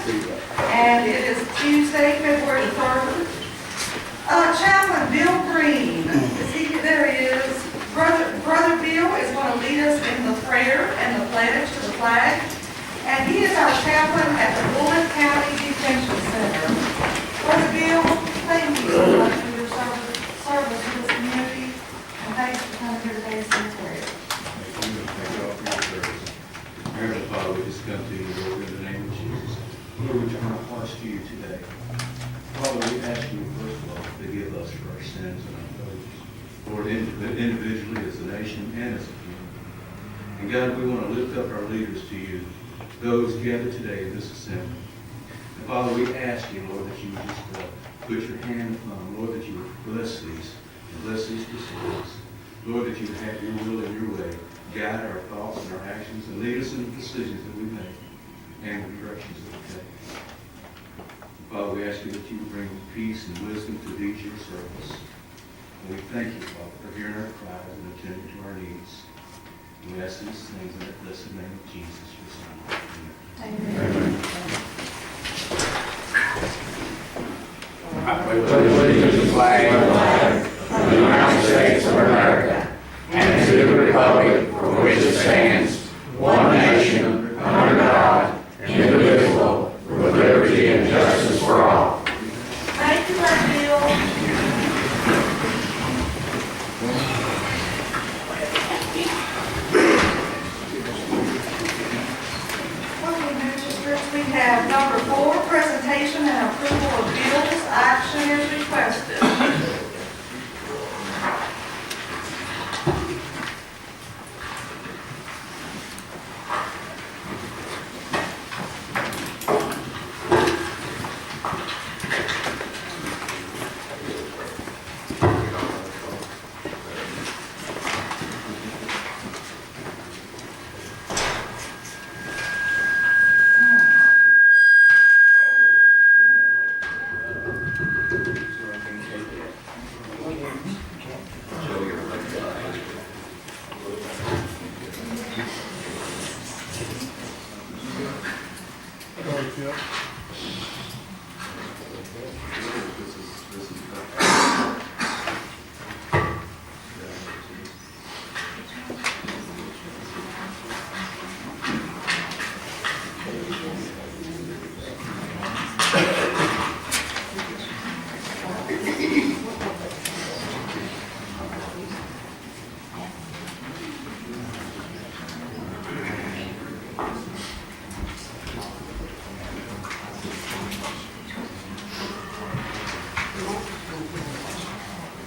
And it is Tuesday, February 3rd. Chaplain Bill Green, there he is. Brother Bill is going to lead us in the prayer and the pledge to the flag. And he is our chaplain at the Bullitt County Detention Center. Brother Bill, thank you so much for your service to this community. And thanks for coming here today to say prayer. Thank you all for your service. Heavenly Father, we just come to you, Lord, in the name of Jesus. Lord, we turn our hearts to you today. Father, we ask you, first of all, to forgive us for our sins and our failures. Lord, individually, as a nation, and as a community. And God, we want to lift up our leaders to you, those gathered today in this assembly. And Father, we ask you, Lord, that you would just put your hand upon them. Lord, that you would bless these and bless these proceedings. Lord, that you would have your will and your way. Guide our thoughts and our actions and lead us in the decisions that we make and the directions that we take. Father, we ask you that you would bring peace and wisdom to each your service. And we thank you, Father, for hearing our cries and attending to our needs. And we ask these things in the blessed name of Jesus, your Son. Amen. Amen. I pledge allegiance to the flag of the United States of America and to the republic for which it stands, one nation, under God, indivisible, with liberty and justice for all. Thank you, Brother Bill. We have number 4, presentation and approval of bills. Action is requested.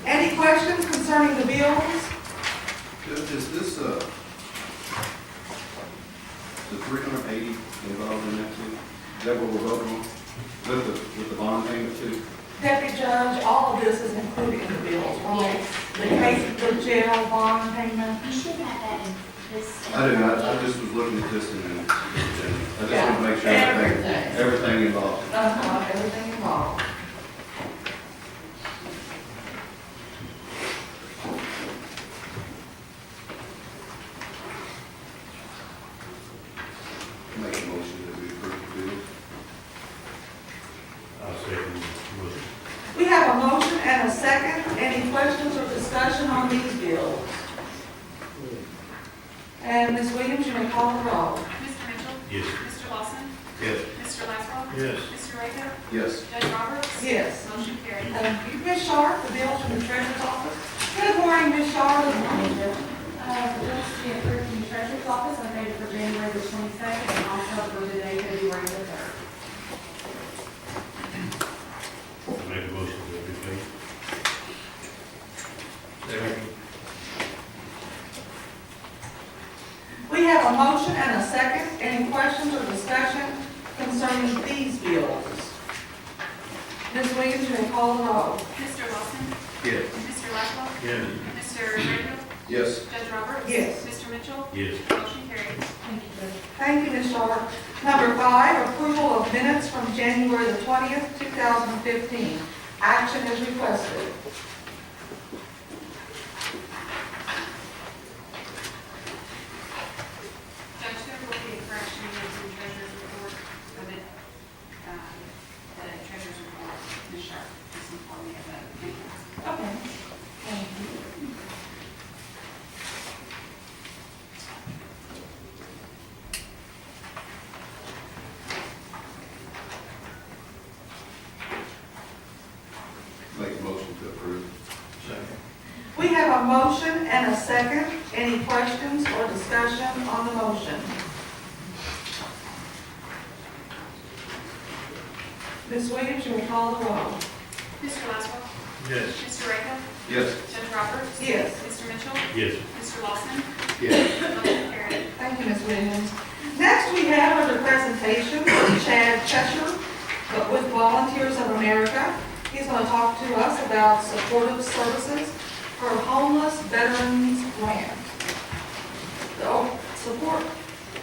Any questions concerning the bills? Is this the 380 involved in that too? Is that what we're voting on? With the bond payment too? Deputy Judge, all of this is included in the bills, right? The case, the jail bond payment. You should have that in this. I didn't, I just was looking at this and I just want to make sure everything involved. Everything involved. Make a motion that we approve the bills. I'll second the motion. We have a motion and a second. Any questions or discussion on these bills? And Ms. Williams, you may call the roll. Mr. Mitchell? Yes. Mr. Lawson? Yes. Mr. Laszlo? Yes. Mr. Raker? Yes. Judge Roberts? Yes. Motion carried. Thank you. Ms. Sharp, the bills from the Treasurer's Office. Good morning, Ms. Sharp. The bills to be approved from the Treasurer's Office are dated for January the 22nd and also for today, February the 3rd. I'll make a motion to approve. We have a motion and a second. Any questions or discussion concerning these bills? Ms. Williams, you may call the roll. Mr. Lawson? Yes. Mr. Laszlo? Yes. Mr. Raker? Yes. Judge Roberts? Yes. Mr. Mitchell? Yes. Motion carried. Thank you, Judge. Thank you, Ms. Sharp. Number 5, approval of minutes from January the 20th, 2015. Action is requested. Judge, there will be a correction in the treasurer's report of it. have a motion and a second. Any questions or discussion on the motion? Ms. Williams, you will call the roll. Mr. Laswell? Yes. Mr. Rico? Yes. Judge Roberts? Yes. Mr. Mitchell? Yes. Mr. Lawson? Yes. Motion carried. Thank you, Ms. Williams. Next, we have under presentation from Chad Cheshire with Volunteers of America. He's going to talk to us about supportive services for homeless veterans grant. So, support,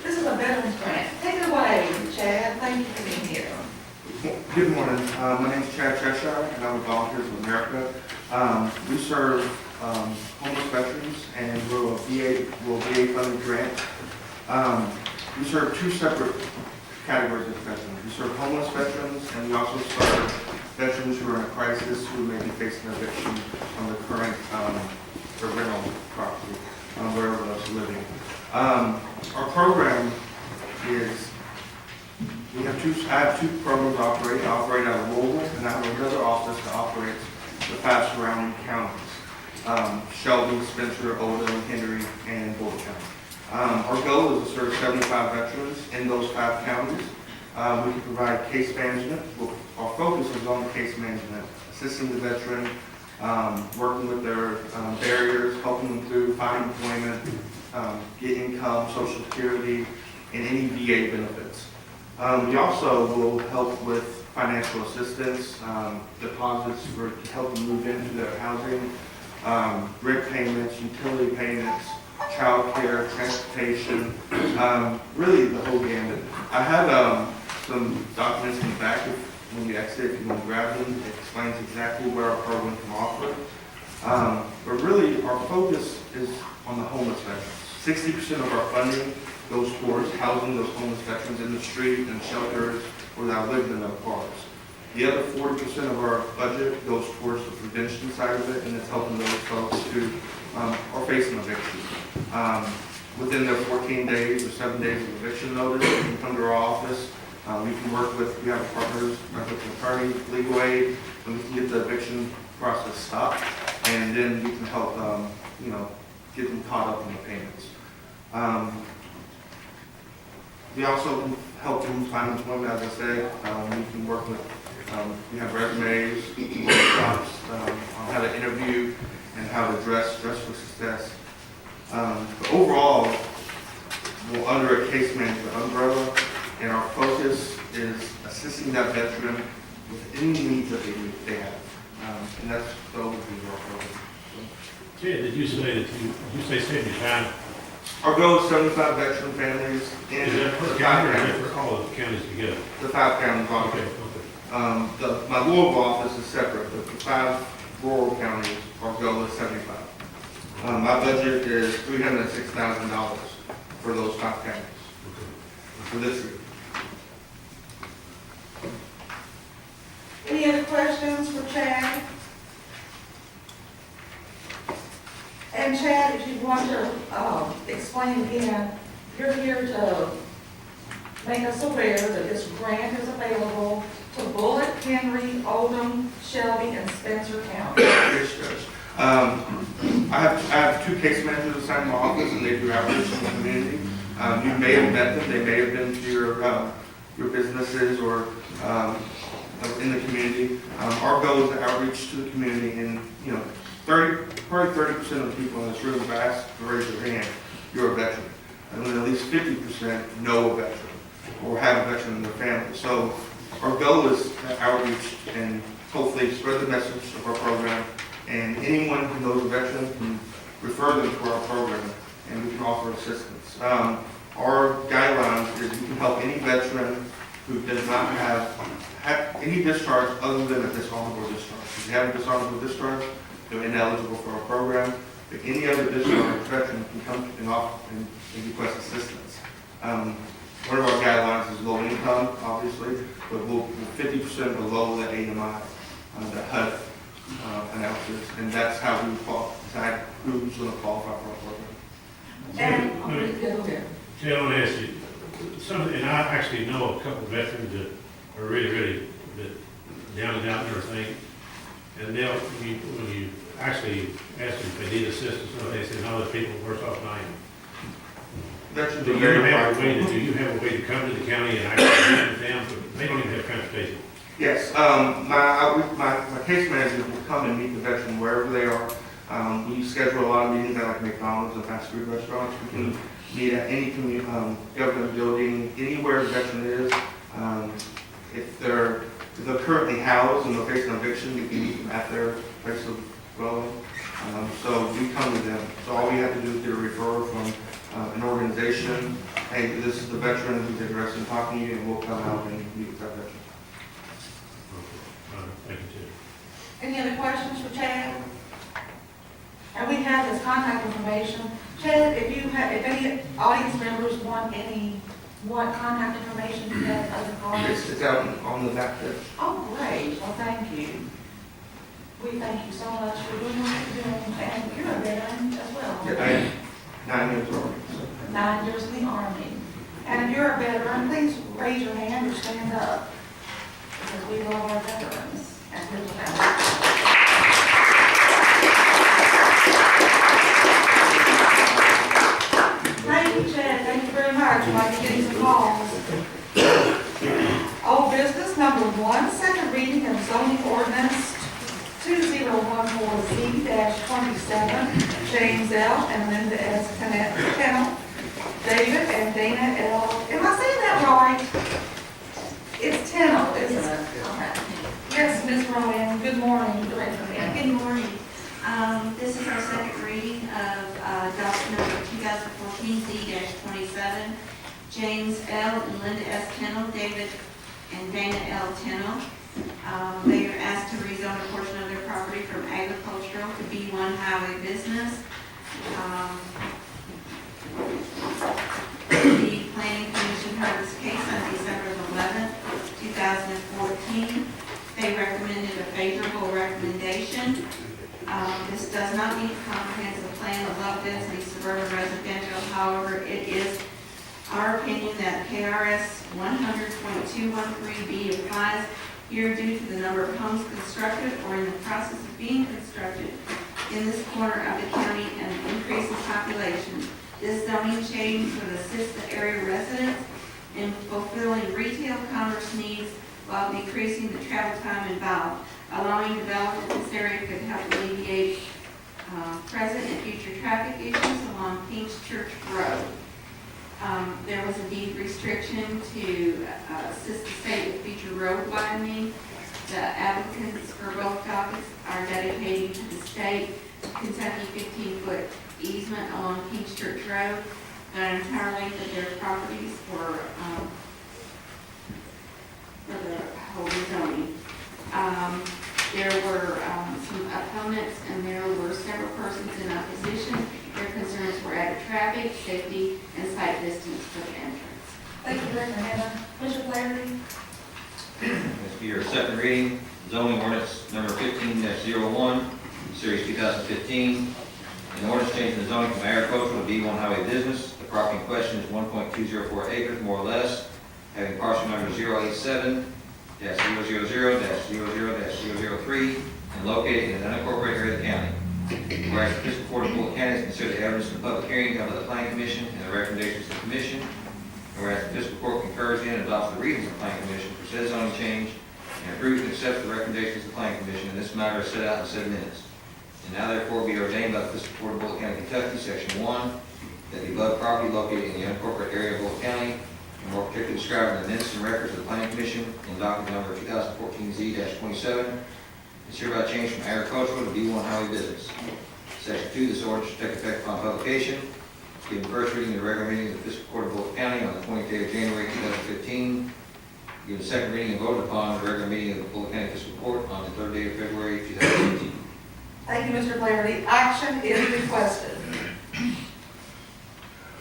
this is a veterans grant. Take it away, Chad. Thank you for being here. Good morning. My name is Chad Cheshire, and I'm with Volunteers of America. We serve homeless veterans, and we're a VA funded grant. We serve two separate categories of veterans. We serve homeless veterans, and we also serve veterans who are in a crisis who may be facing eviction from the current their rental property, wherever they're living. Our program is, I have two programs operate. I operate out of Louisville, and I have another office that operates the 5 surrounding counties, Shelby, Spencer, Oldham, Henry, and Bullitt County. Our goal is to serve 75 veterans in those 5 counties. We can provide case management. Our focus is on the case management, assisting the veteran, working with their barriers, helping them through find employment, get income, Social Security, and any VA benefits. We also will help with financial assistance, deposits to help them move into their housing, rent payments, utility payments, child care, transportation, really the whole gamut. I have some documents in the back when you exit, if you want to grab them. It explains exactly what our program can offer. But really, our focus is on the homeless veterans. 60% of our funding goes towards housing those homeless veterans in the street and shelters without living in their cars. The other 40% of our budget goes towards the prevention side of it, and it's helping those folks who are facing eviction. Within their 14 days or 7 days of eviction notice, they can come to our office. We can work with, we have partners, like with an attorney, legal aid, and we can get the eviction process stopped, and then we can help, get them caught up in the payments. We also can help them find employment, as I said. We can work with, we have resumes, workshops on how to interview and how to dress for success. But overall, we're under a case management umbrella, and our focus is assisting that veteran with any needs that they have. And that's the overview of our program. Chad, did you say 75? Our goal is 75 veteran families in Is that per the 5 county or is counties. that for all of the counties together? The 5 counties. Okay, okay. My Louisville office is separate, but the 5 rural counties, our goal is 75. My budget is $306,000 for those 5 counties for this year. Any other questions for Chad? And Chad, if you want to explain again, you're here to make us aware that this grant is available to Bullitt, Henry, Oldham, Shelby, and Spencer County. Yes, Judge. I have 2 case managers assigned to my office, and they do outreach in the community. You may have met them. They may have been to your businesses or in the community. Our goal is to outreach to the community, and probably 30% of the people in this room have asked to raise their hand. You're a veteran, and then at least 50% know a veteran or have a veteran in their family. So our goal is to outreach and hopefully spread the message of our program. And anyone who knows a veteran can refer them to our program, and we can offer assistance. Our guidelines is we can help any veteran who does not have any discharge other than a dishonorable discharge. If you have a dishonorable discharge, they're ineligible for our program. But any other discharged veteran can come and request assistance. One of our guidelines is low income, obviously, but we're 50% below the AMI, the HUD analysis, and that's how we decide who's going to qualify for our program. And go ahead. Chad, I want to ask you, and I actually know a couple of veterans that are really down and out and everything. And now, when you actually asked them if they need assistance, or they said, no, the people are worse off than I am. Veterans Do are you very have a prideful. way to come to the county and actually meet with them? They don't even have transportation. Yes, my case managers will come and meet the veteran wherever they are. We schedule a lot of meetings at like McDonald's and fast food restaurants. We can meet at any government building, anywhere the veteran is. If they're currently housed and they're facing eviction, we can meet them at their place of dwelling. So we come to them. So all we have to do is get a referral from an organization. Hey, this is the veteran who's interested in talking to you, and we'll come out and meet with that veteran. Thank you, Ted. Any other questions for Chad? And we have his contact information. Chad, if any audience members want contact information, you have other cards. It's out on the back there. Oh, great, well, thank you. We thank you so much for doing what you're doing, and you're a veteran as well. Yeah, I am 9 years old. 9 years in the Army. And if you're a veteran, please raise your hand or stand up, because we love our veterans and their families. Thank you, Chad, thank you very much. I'd like to get some calls. Old business number 1, second reading of zoning ordinance 2014Z-27, James L. and Linda S. Kennel, David and Dana L. Am I saying that right? It's Kennel, isn't it? Okay. Yes, Ms. Rowan, good morning, Director. Good morning. This is our second reading of document number 2014Z-27, James L. and Linda S. Kennel, David and Dana L. Kennel. They are asked to rezone a portion of their property from agricultural to B1 highway business. The Planning Commission heard this case on December 11th, 2014. They recommended a favorable recommendation. This does not meet the comprehensive plan of low density suburban residential. However, it is our opinion that KRS 100.213B applies here due to the number of homes constructed or in the process of being constructed in this corner of the county and the increase in population. This zoning change would assist the area residents in fulfilling retail commerce needs while decreasing the travel time involved. Allowing development in this area could help alleviate present and future traffic issues along Kings Church Road. There was a deed restriction to assist the state with future road widening. The applicants for both topics are dedicating to the state Kentucky 15-foot easement along Kings Church Road. The entire length of their properties for the whole zoning. There were some opponents and there were several persons in opposition. Their concerns were added traffic, safety, and sight distance for the entrance. Thank you, Director Hannah. Mr. Flaherty? This will be your second reading, zoning ordinance number 15-01, series 2015. An ordinance changing the zoning from agricultural to B1 highway business. The property in question is 1.204 acres, more or less, having parcel number 087-000-00-003 and located in an unincorporated area of the county. Whereas the Fiscal Court of Bullitt County has considered the evidence in the public hearing held by the Planning Commission and the recommendations of the Commission. And whereas the Fiscal Court concurs in and adopts the reasons of the Planning Commission for said zoning change and approves and accepts the recommendations of the Planning Commission, and this matter is set out in said minutes. And now therefore be ordained by the Fiscal Court of Bullitt County, Kentucky, Section 1, that the above property located in the unincorporated area of Bullitt County, and more particularly described in the minutes and records of the Planning Commission in document number 2014Z-27, is hereby changed from agricultural to B1 highway business. Section 2, this ordinance shall take effect upon publication, given first reading in the regular meeting of the Fiscal Court of Bullitt County on the 20th day of January 2015, given second reading and voted upon in the regular meeting of the Bullitt County Fiscal Court on the 3rd day of February 2015. Thank you, Mr. Flaherty. Action is requested.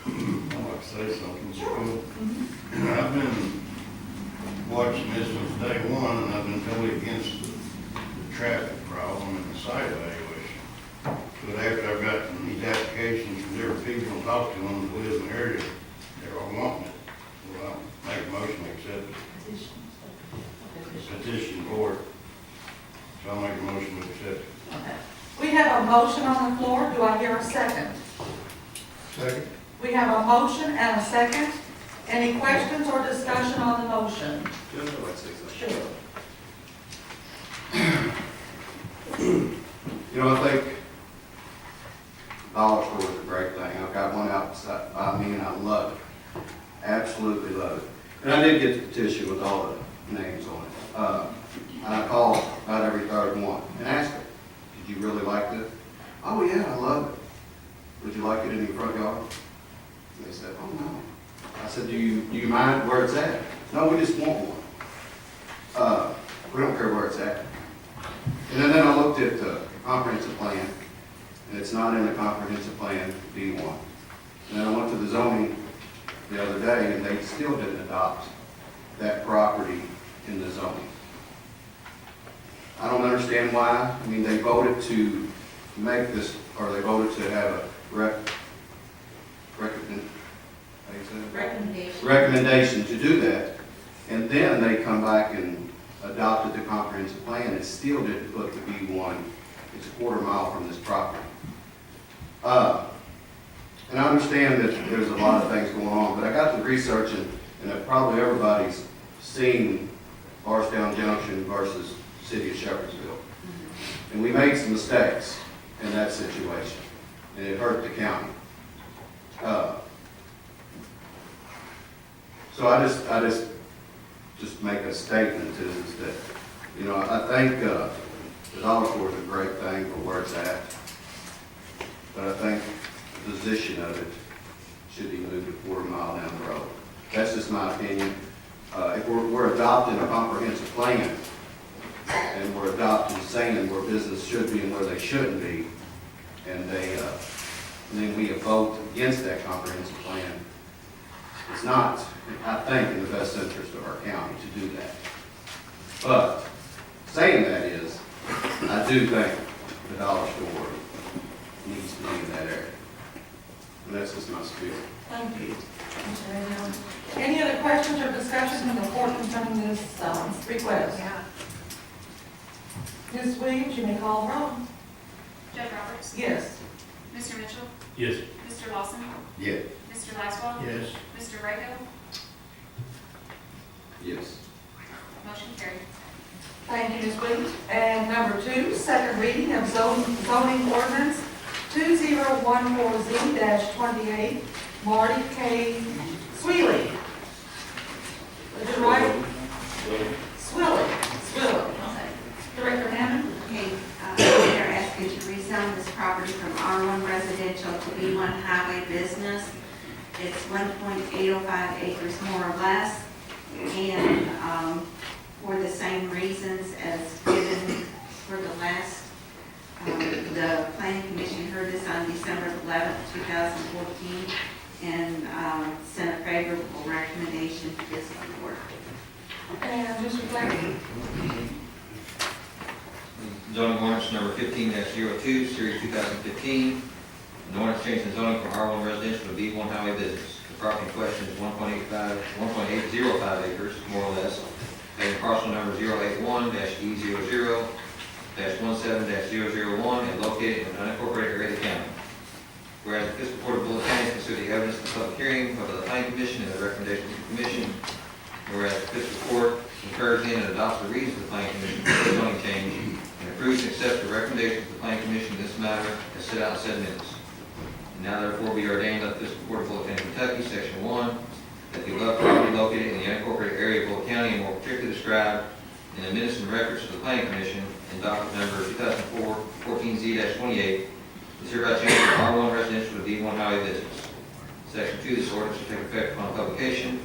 I'd like to say something. Sure. I've been watching this since day one, and I've been totally against the traffic problem and the site evaluation. But after I've gotten these applications from different people and talked to them that live in the area, they're all wanting it. So I'll make a motion to accept the petition board. So I'll make a motion to accept it. Okay. We have a motion on the floor. Do I hear a second? Second. We have a motion and a second. Any questions or discussion on the motion? Judge, I'd like to say something. Sure. You know, I think Dollar Store is a great thing. I've got one outside by me and I love it. Absolutely love it. And I did get the petition with all the names on it. And I called about every third one and asked them, did you really like this? Oh yeah, I love it. Would you like it in your front yard? And they said, oh no. I said, do you mind where it's at? No, we just want one. We don't care where it's at. And then I looked at the comprehensive plan, and it's not in the comprehensive plan, D1. And then I went to the zoning the other day, and they still didn't adopt that property in the zoning. I don't understand why. I mean, they voted to make this, or they voted to have a recommendation to do that, and then they come back and adopted the comprehensive plan and still didn't put the B1. It's a quarter mile from this property. And I understand that there's a lot of things going on, but I got to researching, and probably everybody's seen Barstown Junction versus City of Shepherdsville. And we made some mistakes in that situation, and it hurt the county. So I just make a statement is that, you know, I think the Dollar Store is a great thing for where it's at, but I think the position of it should be moved a quarter mile down the road. That's just my opinion. If we're adopting a comprehensive plan, and we're adopting saying where business should be and where they shouldn't be, and then we vote against that comprehensive plan, it's not, I think, in the best interest of our county to do that. But saying that is, I do think the Dollar Store needs to be in that area. And that's just my spiel. Thank you. Any other questions or discussion in the court concerning this request? Ms. Williams, you may call the roll. Judge Roberts. Yes. Mr. Mitchell. Yes. Mr. Lawson. Yeah. Mr. Laswell. Yes. Mr. Rago. Yes. Motion carried. Thank you, Ms. Williams. And number 2, second reading of zoning ordinance 2014Z-28, Marty K. Swilly. Is it right? Swilly. Director Hammond? Okay, they're asking to rezone this property from R1 residential to B1 highway business. It's 1.805 acres more or less, and for the same reasons as given for the last, the planning commission heard this on December 11th, 2014, and sent a favorable recommendation to this board. And Mr. Flaherty? Zoning ordinance number 15-02, series 2015. An ordinance changing zoning from R1 residential to B1 highway business. The property in question is 1.805 acres, more or less, and parcel number 081-E00-17-001 and located in an unincorporated area of the county. Whereas the fiscal court of Bullitt County considered the evidence in the public hearing of the planning commission and the recommendations of the commission. Whereas the fiscal court concurs in and adopts the reasons of the planning commission for the zoning change and approves and accepts the recommendations of the planning commission in this matter as set out in said minutes. And now therefore be ordained by the fiscal court of Bullitt County, Kentucky, section 1, that the above property located in the unincorporated area of Bullitt County and more particularly described in the minutes and records of the planning commission in docket number 2014-Z-28 is hereby changed from R1 residential to B1 highway business. Section 2, this ordinance will take effect upon publication.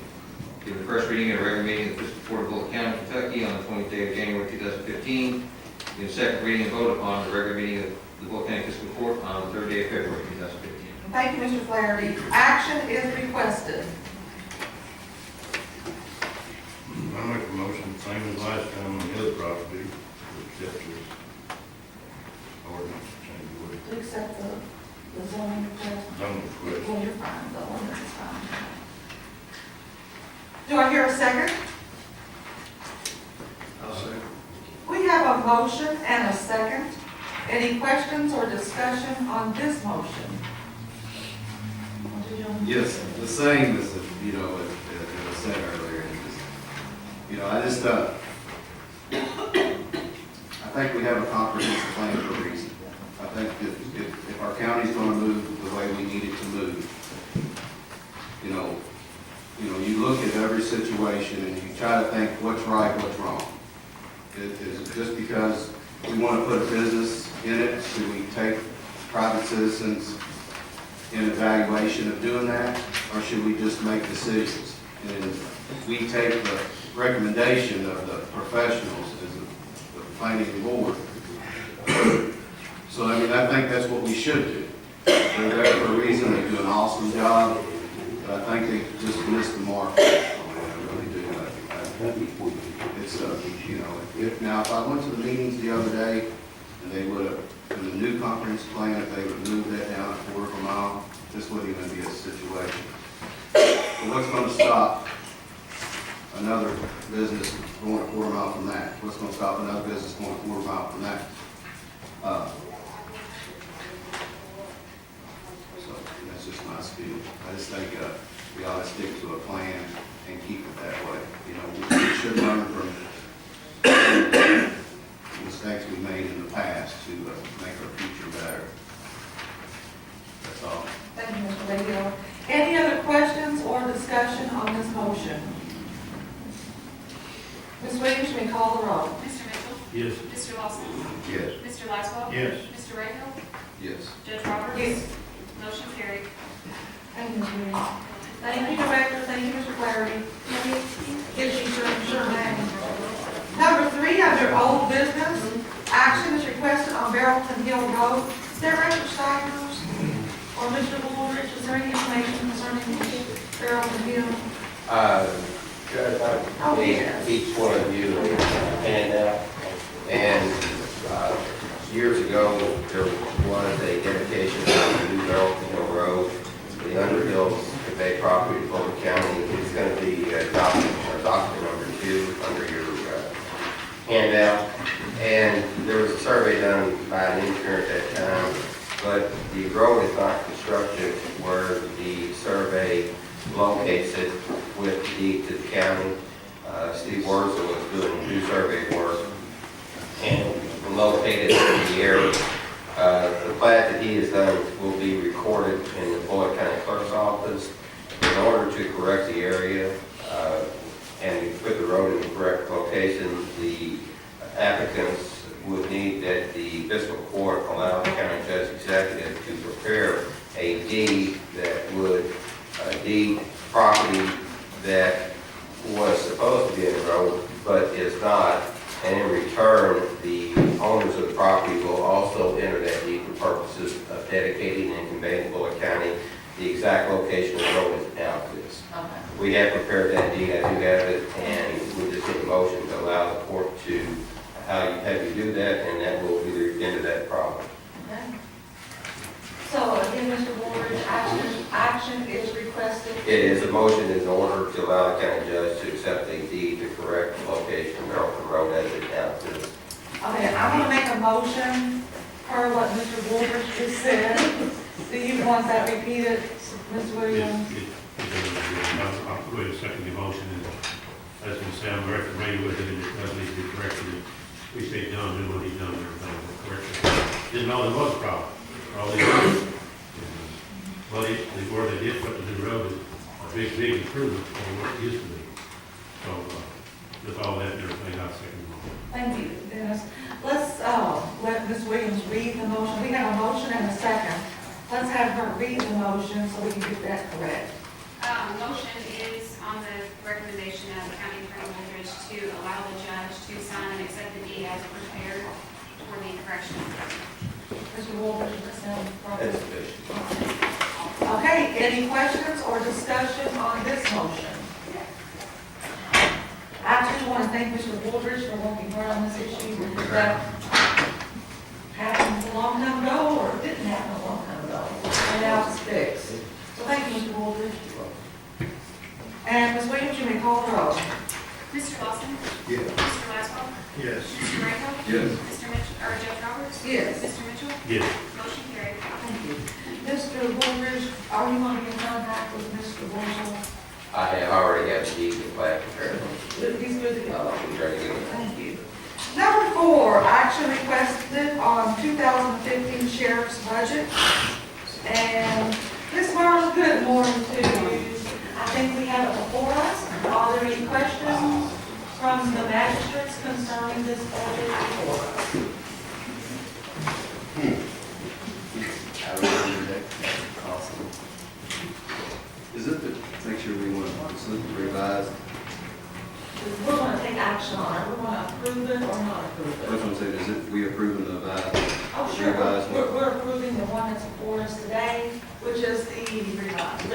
Given the first reading at a regular meeting of the fiscal court of Bullitt County, Kentucky on the 20th day of January 2015. Given the second reading and vote upon the regular meeting of the Bullitt County Fiscal Court on the 3rd day of February 2015. Thank you, Mr. Flaherty. Action is requested. I make a motion, same as last time on the other property, to accept this ordinance, change the word, To accept the zoning request. zoning request. Well, you're fine, the ordinance is fine. Do I hear a second? I'll say. We have a motion and a second. Any questions or discussion on this motion? Yes, the same as, you know, as I said earlier, I just, I think we have a comprehensive plan for a reason. I think if our county's gonna move the way we need it to move, you look at every situation and you try to think what's right, what's wrong. Is it just because we want to put a business in it, do we take private citizens in evaluation of doing that, or should we just make decisions? And we take the recommendation of the professionals as the planning board. So, I think that's what we should do. They're there for a reason, they do an awesome job, but I think they just missed the mark. I really do. It's, now, if I went to the meetings the other day, and they would have, in the new comprehensive plan, if they would move that down a quarter of a mile, this wouldn't even be a situation. But what's going to stop another business going a quarter mile from that? What's going to stop another business going a quarter mile from that? So that's just my spiel. I just think we ought to stick to a plan and keep it that way. We should learn from mistakes we made in the past to make our future better. That's all. Thank you, Mr. Radio. Any other questions or discussion on this motion? Ms. Williams, you may call the roll. Mr. Mitchell? Yes. Mr. Lawson? Yes. Mr. Laswell? Yes. Mr. Rahel? Yes. Judge Roberts? Yes. Motion carried. Thank you, Ms. Williams. Thank you, Director. Thank you, Mr. Clarity. Yes, you sure may. Number 3, under old business, action is requested on Barrelton Hill Road. Director Stivers or Mr. Woolridge, is there any information concerning Barrelton Hill? Judge, Oh, I yes. need each one of you a handout. And years ago, there was a dedication of the new Barrelton Hill Road, the Underhill Convey property to Bullitt County. It's going to be adopted, or document number 2 under your handout. And there was a survey done by an engineer at that time, but the road is not constructed where the survey locates it with the deed to the county. Steve Wurzel was doing new survey work and located in the area. The plat that he has done will be recorded in the Bullitt County Clerk's office. In order to correct the area and put the road in the correct location, the applicants would need that the fiscal court allow the county judge executive to prepare a deed that would deed property that was supposed to be in the road but is not, and in return the owners of the property will also enter that deed for purposes of dedicating and conveying to Bullitt County the exact location of the road is now is. Okay. We have prepared that deed as you have it, and we just need a motion to allow the court to have you do that, and that will be the end of that problem. Okay. So again, Mr. Woolridge, action is requested. It is a motion in order to allow the county judge to accept a deed to correct the location of Barrelton Road as it now is. Okay, I'm going to make a motion for what Mr. Woolridge just said. Do you want that repeated, Ms. Williams? I'll go ahead and second the motion, and as we say, I'm very familiar with it, and it does need to be corrected. We say John knew what he'd done, and everything, correct. Didn't know there was a problem. All they did, well, where they did put the new road is a big improvement over what it used to be. So, with all that and everything, I'll second the motion. Thank you, Dennis. Let's let Ms. Williams read the motion. We have a motion and a second. Let's have her read the motion so we can get that correct. Motion is on the recommendation of County Attorney Woolridge to allow the judge to sign and accept the deed as prepared for the correction. Mr. Woolridge, does that sound proper? That's sufficient. Okay, any questions or discussion on this motion? I just want to thank Mr. Woolridge for working hard on this issue that happened a long time ago or didn't happen a long time ago, and now it's fixed. So thank you, Mr. Woolridge. And Ms. Williams, you may call the roll. Mr. Lawson? Yes. Mr. Laswell? Yes. Mr. Randall? Yes. Mr. Mitchell, or Jeff Roberts? Yes. Mr. Mitchell? Yes. Motion carried. Thank you. Mr. Woodridge, are you going to be in contact with Mr. Boyle? I have already got the deed of plat prepared. He's good to go. He's ready to go. Thank you. Number 4, action requested on 2015 sheriff's budget. And Ms. Martin, good morning to you. I think we have it before us. Are there any questions from the magistrates concerning this budget before us? I remember that. Awesome. Is it the, make sure we want to revise? We're going to take action on it. We're going to approve it or not approve First it. one said, is it, we approving the revised? Oh, sure. Revised one? We're approving the one that's before us today, which is the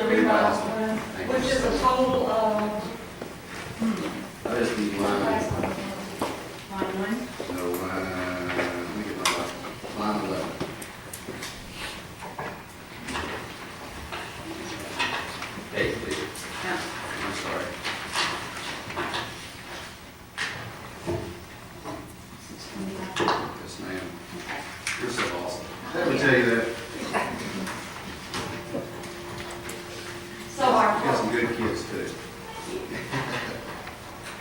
revised one, Thank you. which is a total of, I just need line, last one. Line one. no, let me get my line 11. Hey, please. I'm sorry. Yes, ma'am. You're so awesome. Let me tell you that. So our Got some total, good kids too.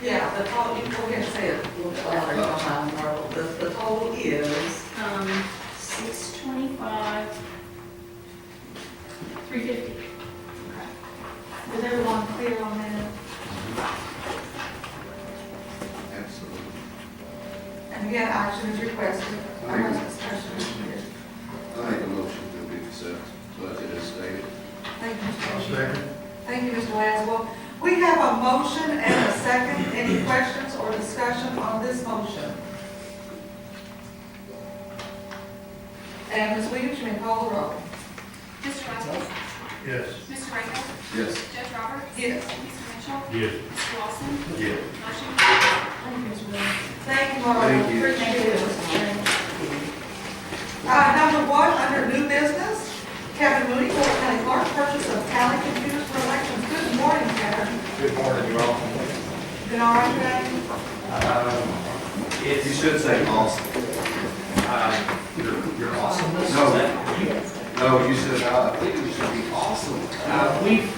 yeah, the total, you go ahead and say it a little bit louder, behind Marla. The total is, 625, 350. is everyone clear on that? Absolutely. And again, action is requested. How much discussion is needed? I make a motion that we accept budget as stated. Thank you, Mr. Bashir. Thank you, Mr. Laswell. We have a motion and a second. Any questions or discussion on this motion? And Ms. Williams, you may call the roll. Mr. Laswell? Yes. Mr. Randall? Yes. Jeff Roberts? Yes. Mr. Mitchell? Yes. Mr. Lawson? Yes. Motion carried. Thank you, Ms. Williams. Thank you, Marla. Thank you. Appreciate it, Mr. Chairman. Number 1, under new business, Kevin Mooney, Bullitt County Clerk, purchase of tally computers for elections. Good morning, Kevin. Good morning, you all. Been all right today? You It's, should say awesome. your awesomeness. No. Is that- No, you said, I think it should be awesome. We've,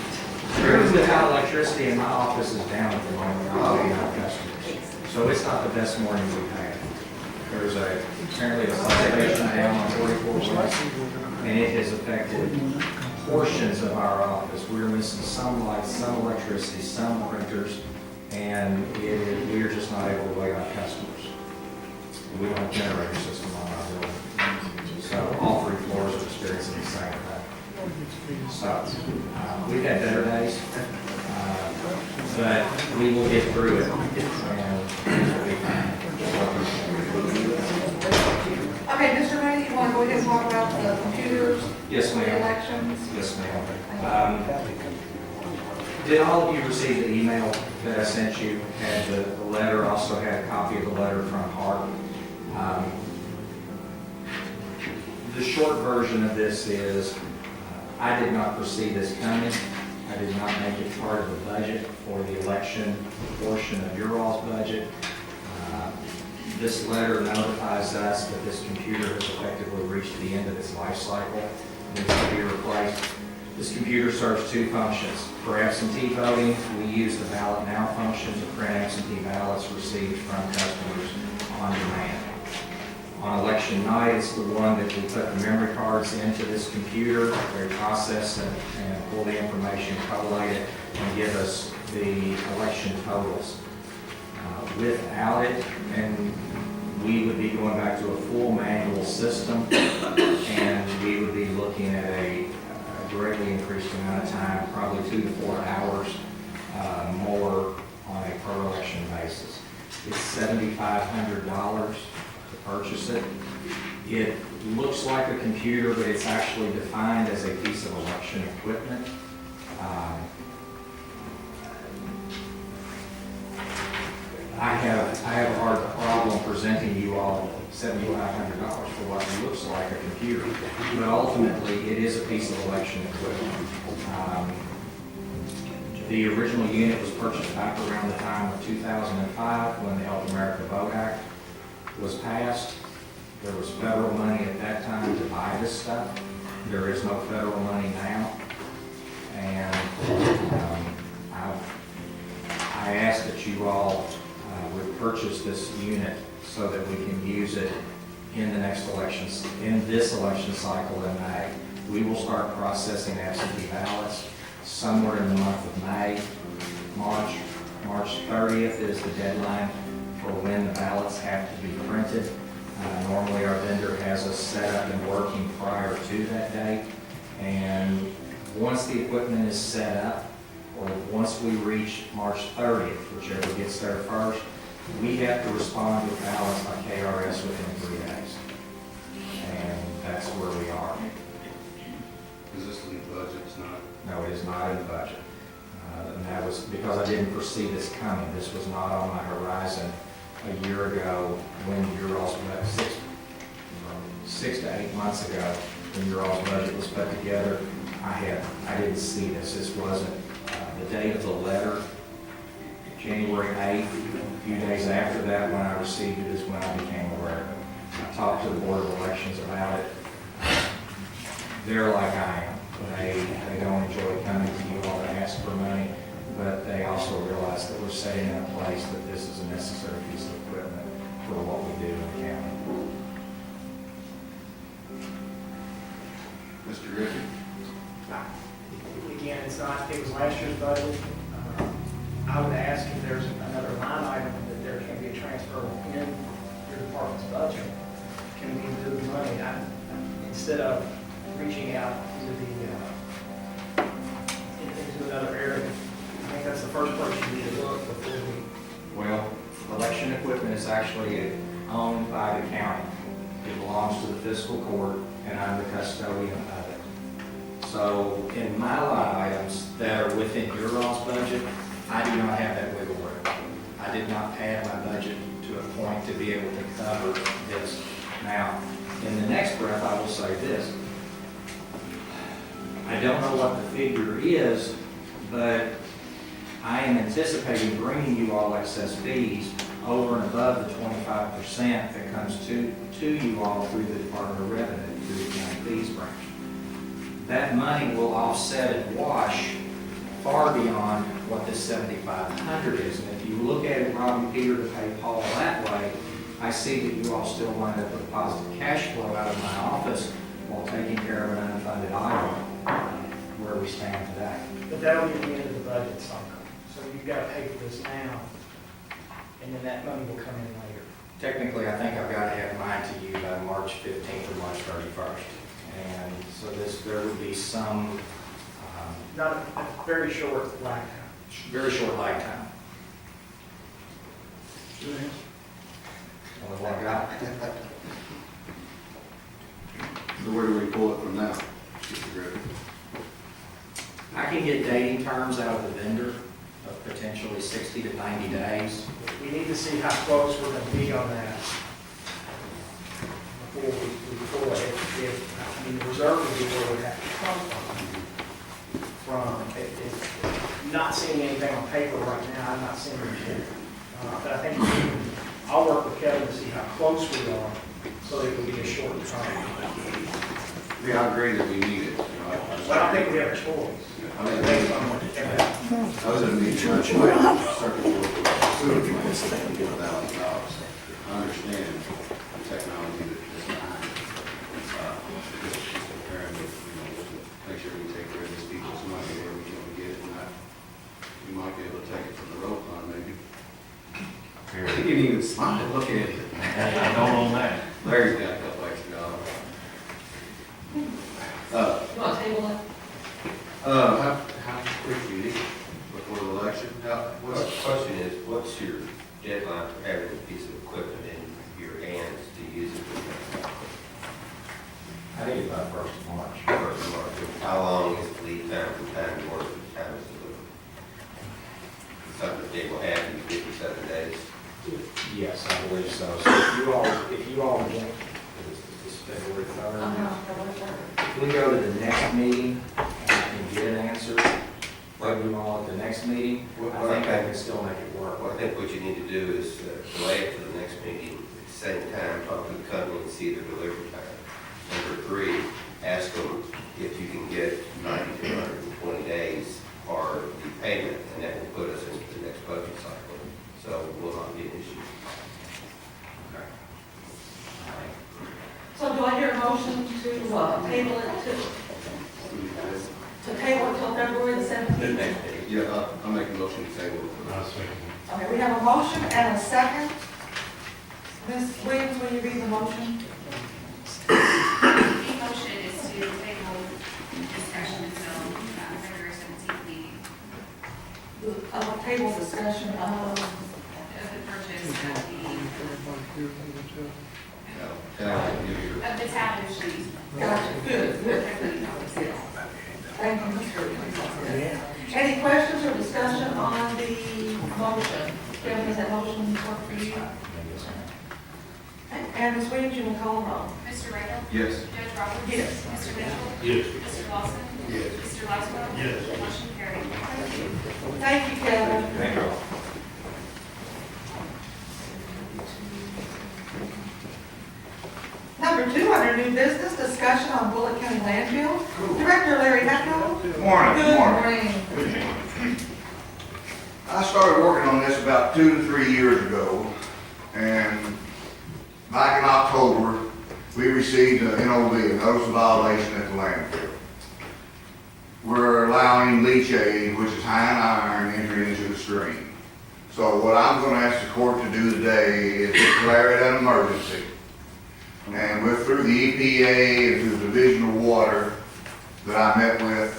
screwed with how electricity in my office is down at the moment, we're waiting on customers. So it's not the best morning we've had. There's apparently a substation down on 44 West, and it has affected portions of our office. We're missing some lights, some electricity, some printers, and we are just not able to wait on customers. We don't have a generator system on our building. So all 3 floors are experiencing the same thing. So, we've had better days, but we will get through it. And we'll be fine. Okay, Mr. Mooney, you want to go ahead and talk about the computers? Yes, For the ma'am. elections? Yes, ma'am. Did all of you receive the email that I sent you? Had the letter, also had a copy of the letter from Hart. The short version of this is, I did not foresee this coming. I did not make it part of the budget for the election portion of your all's budget. This letter notifies us that this computer has effectively reached the end of its life cycle, needs to be replaced. This computer serves 2 functions. For absentee voting, we use the ballot now function to print absentee ballots received from customers on demand. On election night, it's the one that we put the memory cards into this computer, they process and pull the information, collate it, and give us the election totals. Without it, and we would be going back to a full manual system, and we would be looking at a greatly increased amount of time, probably 2 to 4 hours more on a per election basis. It's $7,500 to purchase it. It looks like a computer, but it's actually defined as a piece of election equipment. I have a hard problem presenting you all $7,500 for what looks like a computer, but ultimately it is a piece of election equipment. The original unit was purchased back around the time of 2005, when the Help America Vote Act was passed. There was federal money at that time to buy this stuff. There is no federal money now. And I ask that you all would purchase this unit so that we can use it in the next elections, in this election cycle in May. We will start processing absentee ballots somewhere in the month of May. March 30th is the deadline for when the ballots have to be printed. Normally, our vendor has us set up and working prior to that date. And once the equipment is set up, or once we reach March 30th, whichever gets there first, we have to respond with ballots by KRS within 3 days. And that's where we are. Is this in the budget? It's not? No, it is not in the budget. And that was because I didn't foresee this coming. This was not on my horizon a year ago when your all's budget, 6 to 8 months ago, when your all's budget was put together. I didn't see this. This wasn't the date of the letter, January 8th. A few days after that, when I received it, is when I became aware of it. I talked to the Board of Elections about it. They're like I am. They don't enjoy coming to you all to ask for money, but they also realize that we're setting in place that this is a necessary piece of equipment for what we do in the county. Mr. Griffin? Again, it's not, it was last year's budget. I would ask if there's another line item that there can be a transfer in your department's budget. Can we move the money? Instead of reaching out into another area, I think that's the first place you need to look before we. Well, election equipment is actually owned by the county. It belongs to the fiscal court, and I'm the custodian of it. So in my line items that are within your all's budget, I do not have that wiggle room. I did not pad my budget to a point to be able to cover this. Now, in the next breath, I will say this. I don't know what the figure is, but I am anticipating bringing you all excess fees over and above the 25% that comes to you all through the Department of Revenue, through the county fees branch. That money will offset and wash far beyond what this 7,500 is. And if you look at it, robbing Peter to pay Paul that way, I see that you all still wind up with positive cash flow out of my office while taking care of an unfunded item where we stand today. But that'll be the end of the budget cycle. So you've got to pay for this now, and then that money will come in later. Technically, I think I've got to have mine to you by March 15th or March 31st. And so there would be some Not a very short lag time. very short lag time. Only one I got. So where do we pull it from now, Mr. Griffin? I can get dating terms out of the vendor of potentially 60 to 90 days. We need to see how close we're going to be on that before we the reserve would be where we have to come from. Not seeing anything on paper right now, I'm not seeing anything. But I think I'll work with Kevin to see how close we are so that it will be a short term. Yeah, I agree that we need it. But I don't think we have a choice. I mean, I was in a meeting, I circuit board, $1,000. I understand the technology that is behind it. Just preparing to, make sure we take care of these people's money where we can get it, and you might be able to take it from the road fund, maybe. You didn't even smile, look at it. I don't own that. Larry's got a couple extra dollars. You want to table it? How quick do you need it before the election? Well, the question is, what's your deadline for having a piece of equipment in your hands to use it? I think it's about 1st of March. First of March. How long is the lead time from time to order to time it's delivered? Something they will have in 57 days. Yes, I believe so. So if you all want, this is February 3rd. If we go to the next meeting, and I can get answers. Well, table you all at the next meeting, I think I can still make it work. Well, I think what you need to do is delay it to the next meeting, at the same time, talk to the company and see their delivery time. Number three, ask them if you can get 90 to 120 days for the payment, and that will put us into the next budget cycle. So it will not be an issue. So do I hear a motion to table it to table it till February the 17th? Yeah, I'll make a motion to table it. I'll second. Okay, we have a motion and a second. Ms. Williams, will you read the motion? The motion is to table discussion until February 17th meeting Table discussion of, of the purchase of the tab machine. gotcha, good, good. Thank you, Ms. Williams. Any questions or discussion on the motion? Kevin, does that motion work for you? And Ms. Williams, you will call the roll. Mr. Riddle? Yes. Judge Roberts? Yes. Mr. Mitchell? Yes. Mr. Lawson? Yes. Mr. Laszlo? Yes. Motion carried. Thank you. Thank you, Kevin. Thank you. Number 2, under new business, discussion on Bullitt County landfill. Director Larry Hacknell. Morning, Good morning. morning. I started working on this about 2 to 3 years ago, and back in October, we received an NOV, a notice of violation at the landfill. We're allowing leachate, which is high in iron, entering into the stream. So what I'm gonna ask the court to do today is declare it an emergency. And we're through the EPA and through the Division of Water that I met with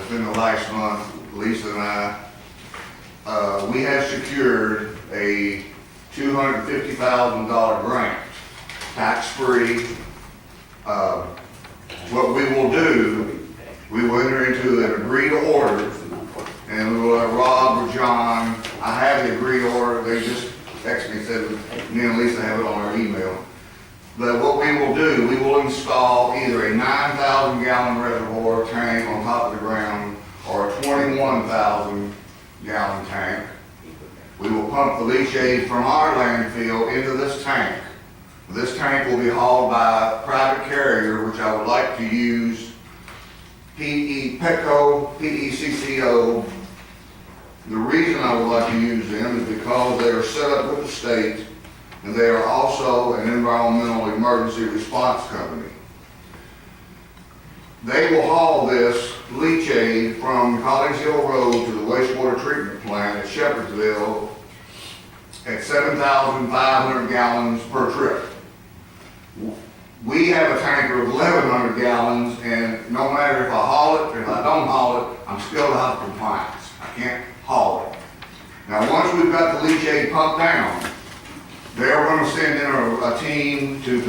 in the last month, Lisa and I. We have secured a $250,000 grant, tax-free. What we will do, we will enter into an agreed order, and we will let Rob or John, I have the agreed order, they just texted me, said me and Lisa have it on our email. But what we will do, we will install either a 9,000 gallon reservoir tank on top of the ground or a 21,000 gallon tank. We will pump the leachate from our landfill into this tank. This tank will be hauled by a private carrier, which I would like to use PECO. The reason I would like to use them is because they are set up with the state, and they are also an environmental emergency response company. They will haul this leachate from College Hill Road to the wastewater treatment plant at Shepherdsville at 7,500 gallons per trip. We have a tanker of 1,100 gallons, and no matter if I haul it or if I don't haul it, I'm still out of compliance. I can't haul it. Now, once we've got the leachate pumped down, they're going to send in a team to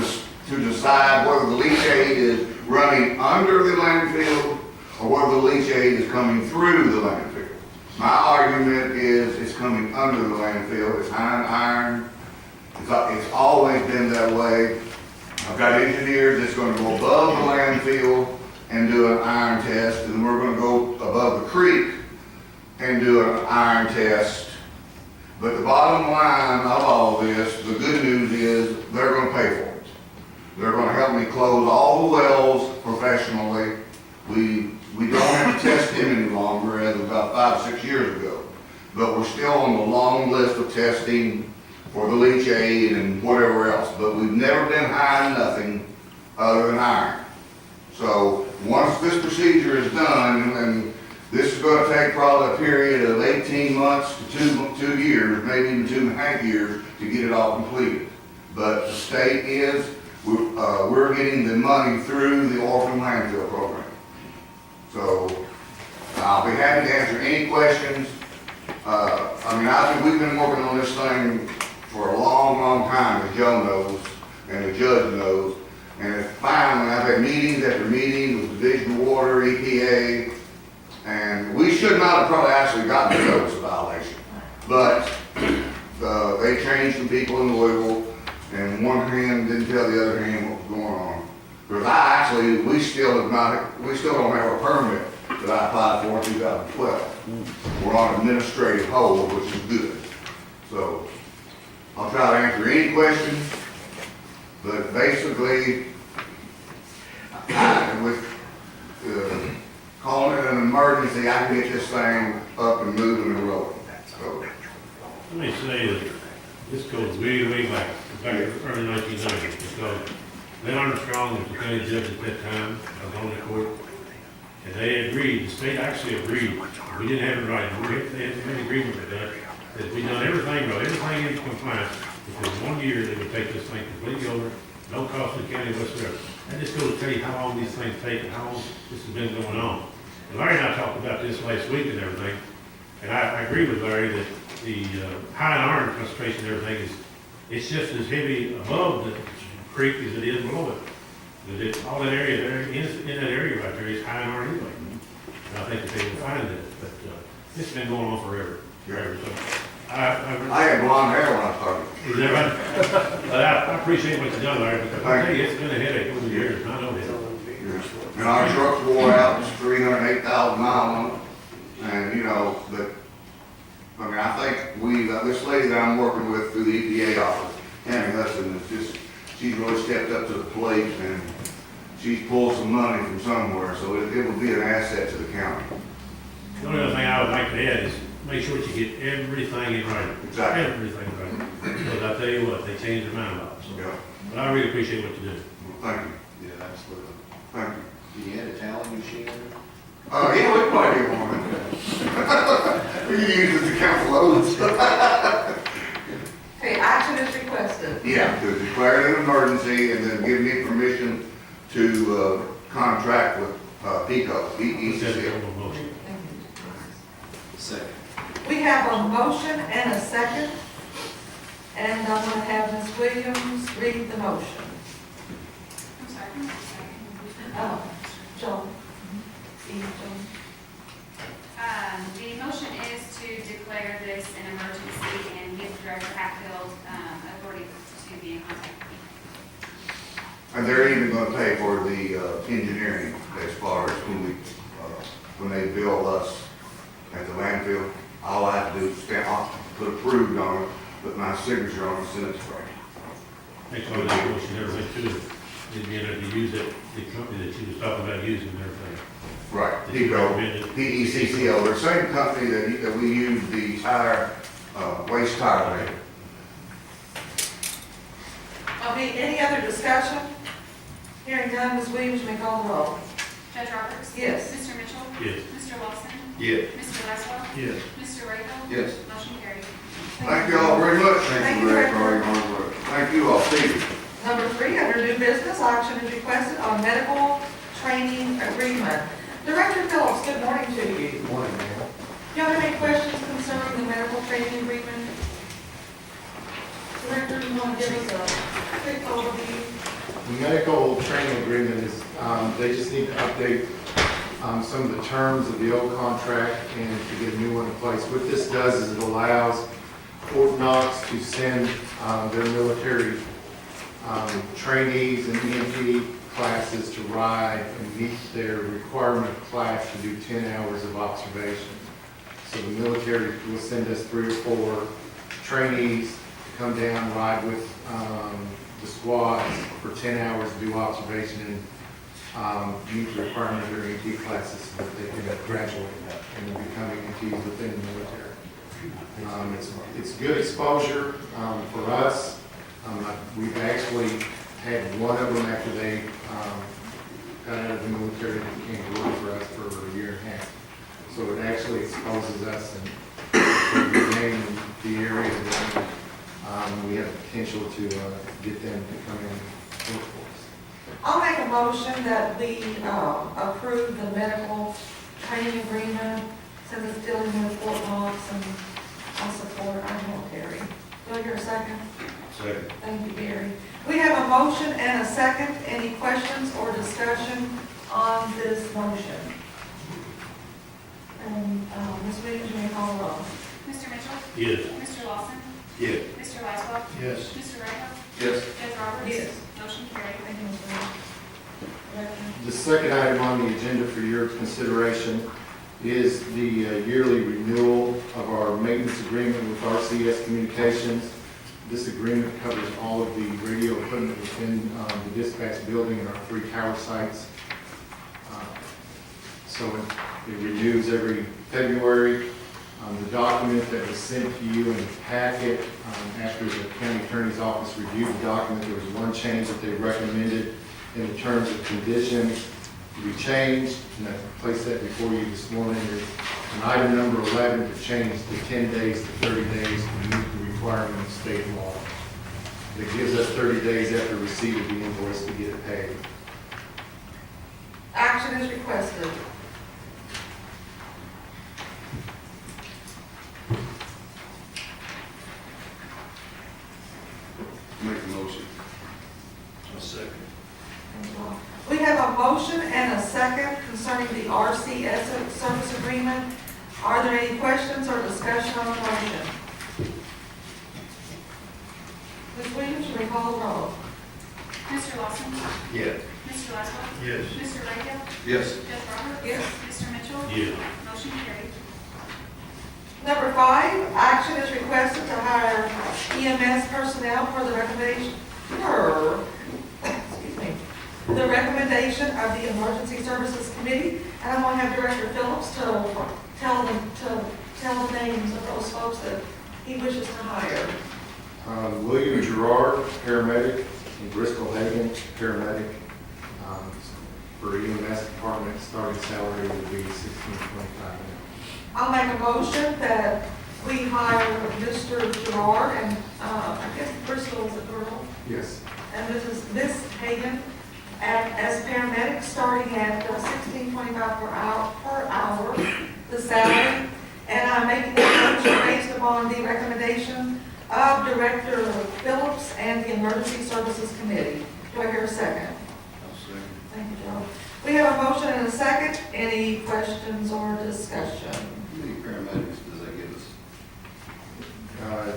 decide whether the leachate is running under the landfill or whether the leachate is coming through the landfill. My argument is it's coming under the landfill. It's high in iron. It's always been that way. I've got engineers that's going to go above the landfill and do an iron test, and we're going to go above the creek and do an iron test. But the bottom line of all this, the good news is they're going to pay for it. They're going to help me close all the wells professionally. We don't have to test them any longer as of about 5 or 6 years ago. But we're still on the long list of testing for the leachate and whatever else. But we've never been high in nothing other than iron. So once this procedure is done, and this is going to take probably a period of 18 months to 2 years, maybe even 2.5 years to get it all completed. But the state is, we're getting the money through the orphan landfill program. So I'll be happy to answer any questions. We've been working on this thing for a long, long time, as Joe knows, and the judge knows. And finally, I've had meetings after meetings with Division of Water, EPA, and we should not have probably actually gotten the notice of violation. But they changed some people in Louisville, and one hand didn't tell the other hand what was going on. Because we still don't have a permit that I applied for in 2012. We're on administrative hold, which is good. So I'll try to answer any questions, but basically, with calling it an emergency, I can get this thing up and moving and rolling. So, Let me say that this goes way back to the early 1990s, because Len Armstrong was the county judge at that time, I was on the court, and they agreed, the state actually agreed, we didn't have it right, they had an agreement with that we done everything right, everything in compliance, within 1 year, they would take this thing completely over, no cost to the county whatsoever. That just goes to tell you how long these things take and how long this has been going on. And Larry and I talked about this last week and everything, and I agree with Larry that the high and iron concentration and everything is, it's just as heavy above the creek as it is below it. But it's all that area there, in that area right there is high and iron anyway. And I think that they will find that, but it's been going on forever. So I had blonde hair when I started. Is that right? But I appreciate what you've done, Larry, because I tell you, it's been a headache over the years, I know that. And our trucks wore out, it's 308,000 miles on it. And, you know, but, I mean, I think this lady that I'm working with through the EPA office, Tammy Hudson, is just, she's really stepped up to the plate and she's pulled some money from somewhere, so it will be an asset to the county. The only other thing I would like to add is make sure that you get everything in writing. Exactly. Everything in writing. Because I tell you what, they changed their mind about it. So. Yeah. But I really appreciate what you do. Thank you. Yeah, absolutely. Thank you. Do you have a tallying machine? Yeah, we might get one. We can use it to count loads. Okay, action is requested. Yeah, to declare it an emergency and then give me permission to contract with PECO, PECC. Motion. Second. We have a motion and a second, and I'm going to have Ms. Williams read the motion. I'm sorry. Oh, Joan. The motion is to declare this an emergency and give Director Hatfield authority to be in contact with me. And they're even gonna pay for the engineering as far as when they bill us at the landfill. All I have to do is stamp, I'll put approved on it, put my signature on it, send it to her. Make sure that motion, everything too. Didn't get to use it, the company that she was talking about using and everything. Right, That you PECO, recommended. PECCO, they're the same company that we use the tire, waste tire maker. Any other discussion? Hearing none, Ms. Williams, may call the roll. Judge Roberts? Yes. Mr. Mitchell? Yes. Mr. Lawson? Yes. Mr. Laszlo? Yes. Mr. Rahel? Yes. Motion carried. Thank you all very much. Thank you, Director. for your hard work. Thank you all, Steve. Number 3, under new business, action is requested on medical training agreement. Director Phillips, good morning to you. Good morning, ma'am. Do you have any questions concerning the medical training agreement? Director, you want to give us a quick overview? The medical training agreement is, they just need to update some of the terms of the old contract and to get a new one in place. What this does is it allows Fort Knox to send their military trainees and EMT classes to ride and meet their requirement of class to do 10 hours of observation. So the military will send us 3 or 4 trainees to come down, ride with the squads for 10 hours to do observation and meet the requirement of their EMT classes so that they can graduate and become EMTs within the military. It's good exposure for us. We've actually had one of them after they got out of the military and came to work for us for a year and a half. So it actually exposes us and gain the area that we have the potential to get them to come in and work for us. I'll make a motion that we approve the medical training agreement since it's dealing with Fort Knox, and I'll support our military. Do I hear a second? Second. Thank you, Gary. We have a motion and a second. Any questions or discussion on this motion? And Ms. Williams, you may call the roll. Mr. Mitchell? Yes. Mr. Lawson? Yes. Mr. Laszlo? Yes. Mr. Rahel? Yes. Judge Roberts? Yes. Motion carried. Thank you, Ms. Williams. The second item on the agenda for your consideration is the yearly renewal of our maintenance agreement with RCS Communications. This agreement covers all of the radio equipment within the dispatch building and our 3 tower sites. So it renews every February. The document that was sent to you in the packet, after the county attorney's office reviewed the document, there was one change that they recommended in the terms and conditions to be changed, and I placed that before you this morning. There's an item number 11 to change the 10 days to 30 days to meet the requirement of state law. It gives us 30 days after receipt of the invoice to get it paid. Action is requested. Make a motion. A second. We have a motion and a second concerning the RCS service agreement. Are there any questions or discussion on the motion? Ms. Williams, will you call the roll? Mr. Lawson? Yes. Mr. Laswell? Yes. Mr. Rayfield? Yes. Judge Roberts? Yes. Mr. Mitchell? Yeah. Motion carried. Number 5, action is requested to hire EMS personnel for the recommendation, the recommendation of the Emergency Services Committee. And I'm going to have Director Phillips to tell the names of those folks that he wishes to hire. William Gerard, paramedic, and Bristol Hagan, paramedic. For EMS department, starting salary would be $16.25 an hour. I'll make a motion that we hire Mr. Gerard and, I guess Bristol is a girl, Yes. and Ms. Hagan as paramedics, starting at $16.25 per hour, the salary. And I'm making a motion based upon the recommendation of Director Phillips and the Emergency Services Committee. Do I hear a second? Thank you, Joe. We have a motion and a second. Any questions or discussion? How many paramedics does that give us?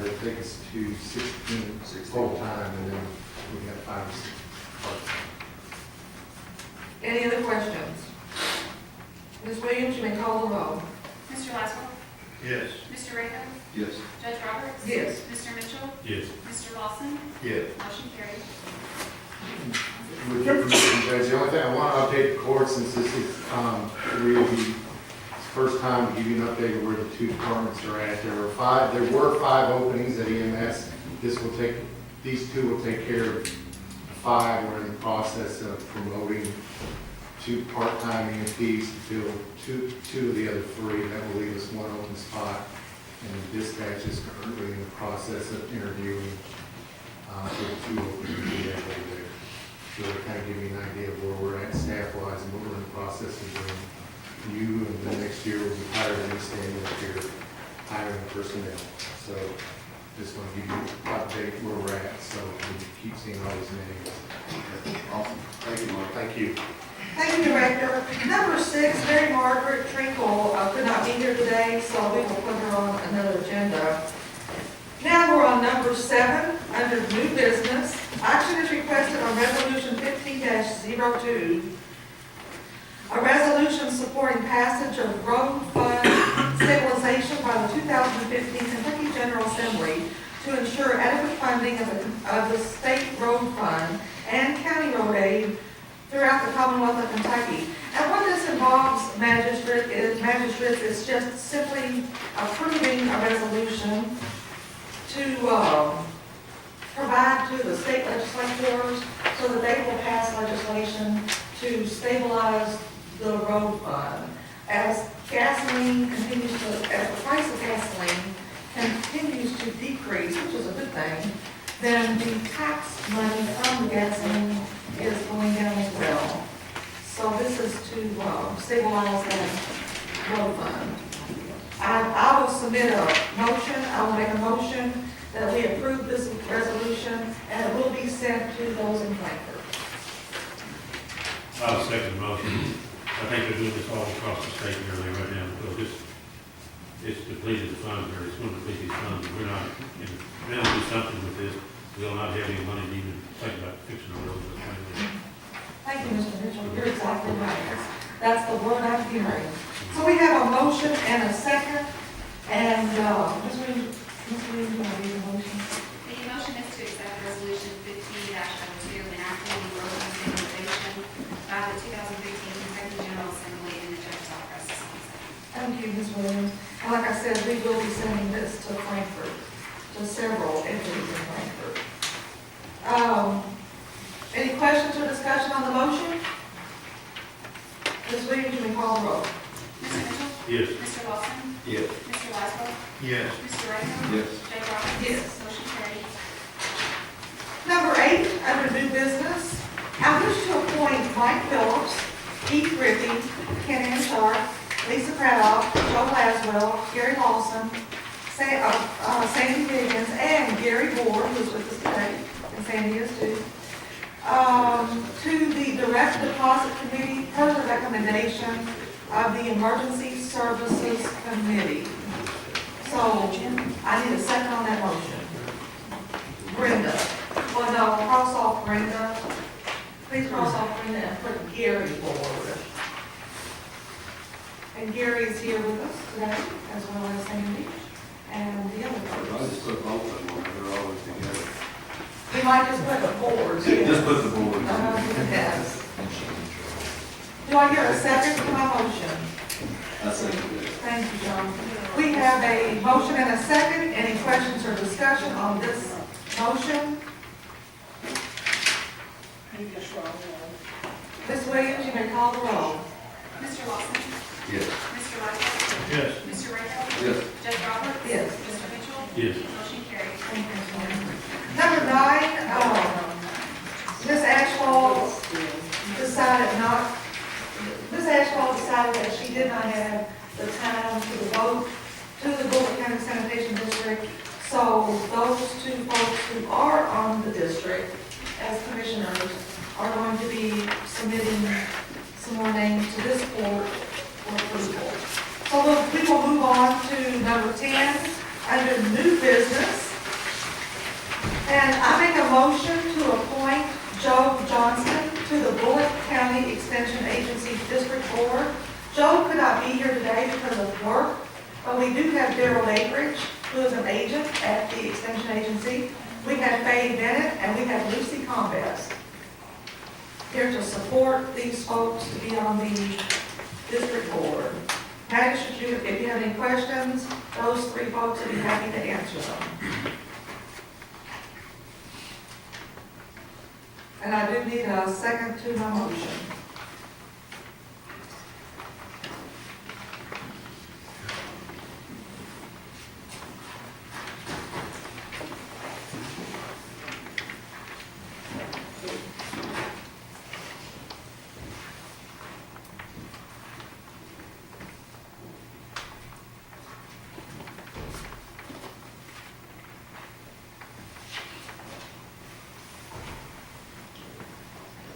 That take us to 16 full-time, and then we have 5 or 6 part-time. Any other questions? Ms. Williams, you may call the roll. Mr. Laswell? Yes. Mr. Rayfield? Yes. Judge Roberts? Yes. Mr. Mitchell? Yes. Mr. Lawson? Yes. Motion carried. With your permission, Judge, the only thing I want to update the court, since this is really the first time to give you an update of where the 2 departments are at. There were 5 openings at EMS. These 2 will take care of 5. We're in the process of promoting 2 part-time EMTs to fill 2 of the other 3. That will leave us 1 open spot. And the dispatch is currently in the process of interviewing for the 2 openings we have over there. So to kind of give you an idea of where we're at staff-wise and what we're in the process of doing. You and the next year will be hired and standing up here hiring personnel. So just want to give you an update where we're at, so we keep seeing all these names. Awesome. Thank you, Mark. Thank you. Thank you, Director. Number 6, Mary Margaret Trinkle could not be here today, so we will put her on another agenda. Now we're on number 7, under new business. Action is requested on Resolution 15-02. A resolution supporting passage of road fund stabilization by the 2015 Kentucky General Assembly to ensure adequate funding of the state road fund and county road aid throughout the Commonwealth of Kentucky. And what this involves, magistrates, is just simply approving a resolution to provide to the state legislators so that they will pass legislation to stabilize the road fund. As gasoline continues to, as the price of gasoline continues to decrease, which is a good thing, then the tax money from the gasoline is going down as well. So this is to stabilize that road fund. I will submit a motion, I will make a motion that we approve this resolution, and it will be sent to those in Frankfurt. I'll second the motion. I think they're doing this all across the state and everything right now, because it's depleted the funds, or it's going to deplete these funds. We're not, if we don't do something with this, we'll not have any money to even think about fixing the roads. Thank you, Mr. Mitchell, you're exactly right. That's the word I'm hearing. So we have a motion and a second, and, Ms. Williams, you want to read the motion? The motion is to accept resolution 15-02, enacting the road stabilization by the 2015 Kentucky General Assembly in the judge's office. Thank you, Ms. Williams. And like I said, we will be sending this to Frankfurt, to several entities in Frankfurt. Any questions or discussion on the motion? Ms. Williams, you may call the roll. Mr. Mitchell? Yes. Mr. Lawson? Yes. Mr. Laszlo? Yes. Mr. Raymond? Yes. Judge Roberts? Yes. Motion carries. Number 8, under new business, I wish to appoint Mike Phillips, Keith Griffey, Ken Ansharp, Lisa Craddock, Joe Laswell, Gary Lawson, Sandy Higgins, and Gary Ward, who's with us today, and Sandy is too, to the Direct Deposit Committee per the recommendation of the Emergency Services Committee. So, I need a second on that motion. Brenda. Well, no, cross off Brenda. Please cross off Brenda and put Gary forward. And Gary is here with us today, as well as Sandy and the other I folks. just put both of them on, they're always together. We might just put the boards. Just put the board. Yes. Do I hear a second to my motion? I second it. Thank you, John. We have a motion and a second. Any questions or discussion on this motion? Ms. Williams, you may call the roll. Mr. Lawson? Yes. Mr. Laszlo? Yes. Mr. Raymond? Yes. Judge Roberts? Yes. Mr. Mitchell? Yes. Motion carries. Thank you, Ms. Williams. Number 9, Ms. Ashfall decided that she did not have the time to devote to the Bullitt County Sanitation District. So those 2 folks who are on the district as commissioners are going to be submitting some more names to this court for approval. So we will move on to number 10, under new business. And I make a motion to appoint Joe Johnston to the Bullitt County Extension Agency District Board. Joe could not be here today because of work, but we do have Daryl Akridge, who is an agent at the Extension Agency. We have Faye Bennett, and we have Lucy Combest here to support these folks to be on the district board. Patty, if you have any questions, those 3 folks would be happy to answer them. And I do need a second to my motion.